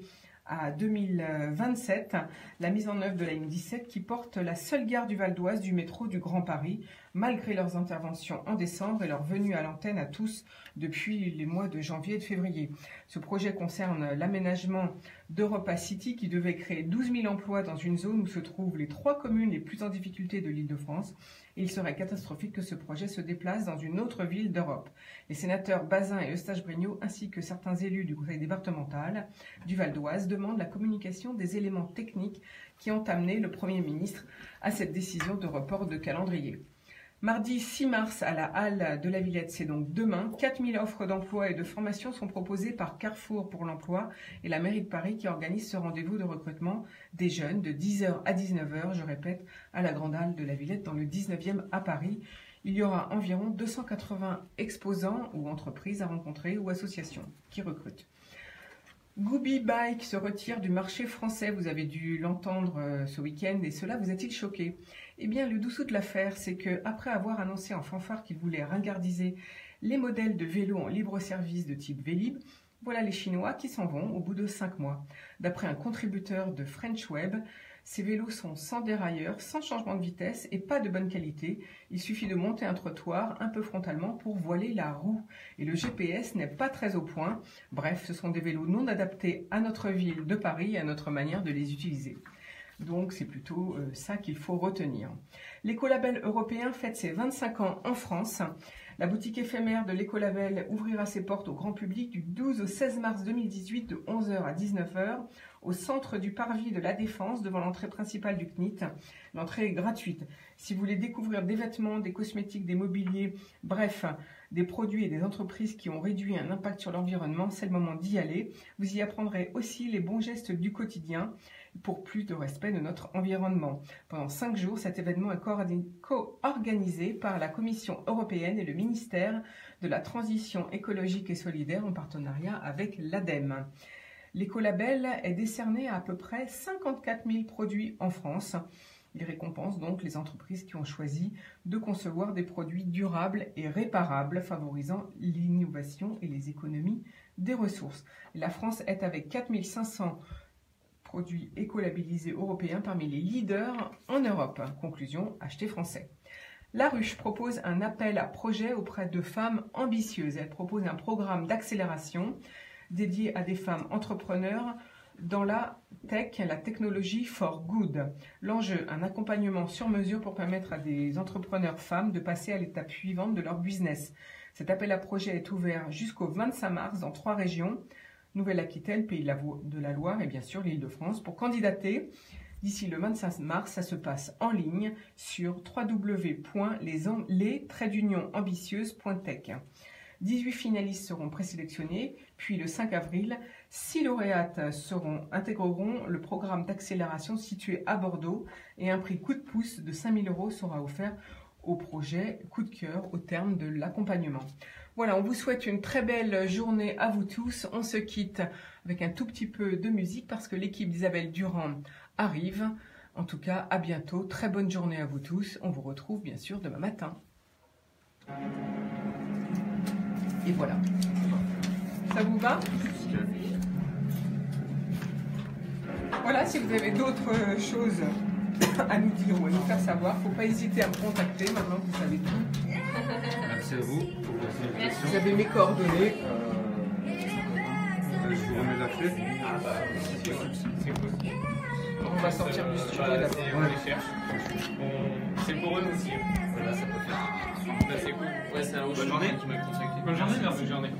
à 2027 la mise en œuvre de la ligne 17 qui porte la seule gare du Val d'Oise du métro du Grand Paris, malgré leurs interventions en décembre et leur venue à l'antenne à tous depuis les mois de janvier et de février. Ce projet concerne l'aménagement d'Europa City qui devait créer 12 000 emplois dans une zone où se trouvent les 3 communes les plus en difficulté de l'Île-de-France. Il serait catastrophique que ce projet se déplace dans une autre ville d'Europe. Les sénateurs Bazin et Eustache-Bregnaud, ainsi que certains élus du conseil départemental du Val d'Oise, demandent la communication des éléments techniques qui ont amené le Premier ministre à cette décision de report de calendrier. Mardi 6 mars à la Halle de la Villette, c'est donc demain, 4000 offres d'emploi et de formation sont proposées par Carrefour pour l'emploi et la mairie de Paris qui organise ce rendez-vous de recrutement des jeunes de 10h à 19h, je répète, à la Grande Halle de la Villette dans le 19e à Paris. Il y aura environ 280 exposants ou entreprises à rencontrer ou associations qui recrutent. Gooby Bike se retire du marché français, vous avez dû l'entendre ce week-end et cela vous a-t-il choqué? Eh bien, le dessous de l'affaire, c'est qu'après avoir annoncé en fanfare qu'il voulait ringardiser les modèles de vélos en libre-service de type Vélib, voilà les Chinois qui s'en vont au bout de 5 mois. D'après un contributeur de French Web, ces vélos sont sans dérailleur, sans changement de vitesse et pas de bonne qualité. Il suffit de monter un trottoir un peu frontalement pour voiler la roue. Et le GPS n'est pas très au point. Bref, ce sont des vélos non adaptés à notre ville de Paris et à notre manière de les utiliser. Donc c'est plutôt ça qu'il faut retenir. L'écolabel européen fête ses 25 ans en France. La boutique éphémère de l'écolabel ouvrira ses portes au grand public du 12 au 16 mars 2018 de 11h à 19h au centre du parvis de la Défense devant l'entrée principale du CNIT. L'entrée est gratuite. Si vous voulez découvrir des vêtements, des cosmétiques, des mobiliers, bref, des produits et des entreprises qui ont réduit un impact sur l'environnement, c'est le moment d'y aller. Vous y apprendrez aussi les bons gestes du quotidien pour plus de respect de notre environnement. Pendant 5 jours, cet événement est co-organisé par la Commission européenne et le ministère de la Transition écologique et solidaire en partenariat avec l'ADEME. L'écolabel est décerné à peu près 54 000 produits en France. Il récompense donc les entreprises qui ont choisi de concevoir des produits durables et réparables, favorisant l'innovation et les économies des ressources. La France est avec 4 500 produits écolabellisés européens parmi les leaders en Europe. Conclusion, achetez français. La Ruche propose un appel à projet auprès de femmes ambitieuses. Elle propose un programme d'accélération dédié à des femmes entrepreneurs dans la tech, la technologie for good. L'enjeu, un accompagnement sur mesure pour permettre à des entrepreneurs femmes de passer à l'étape suivante de leur business. Cet appel à projet est ouvert jusqu'au 25 mars dans 3 régions, Nouvelle-Aquitaine, Pays de la Loire et bien sûr l'Île-de-France. Pour candidater, d'ici le 25 mars, ça se passe en ligne sur www.les-ambitieuses.tech. 18 finalistes seront présélectionnés, puis le 5 avril, 6 lauréates intégreront le programme d'accélération situé à Bordeaux et un prix coup de pouce de 5 000 € sera offert au projet coup de cœur au terme de l'accompagnement. Voilà, on vous souhaite une très belle journée à vous tous. On se quitte avec un tout petit peu de musique parce que l'équipe d'Isabelle Durand arrive. En tout cas, à bientôt. Très bonne journée à vous tous. On vous retrouve bien sûr demain matin. Et voilà. Ça vous va? Voilà, si vous avez d'autres choses à nous dire ou à nous faire savoir, il ne faut pas hésiter à me contacter. Maintenant que vous savez tout. Merci à vous. Vous avez mes coordonnées. Je vous remets la clé. C'est possible. On va sortir du studio d'abord. On les cherche. C'est pour eux aussi. Voilà, ça peut faire. Là, c'est cool. Ouais, c'est un haut. Bonne journée. Bonne journée, merci. Bonne journée.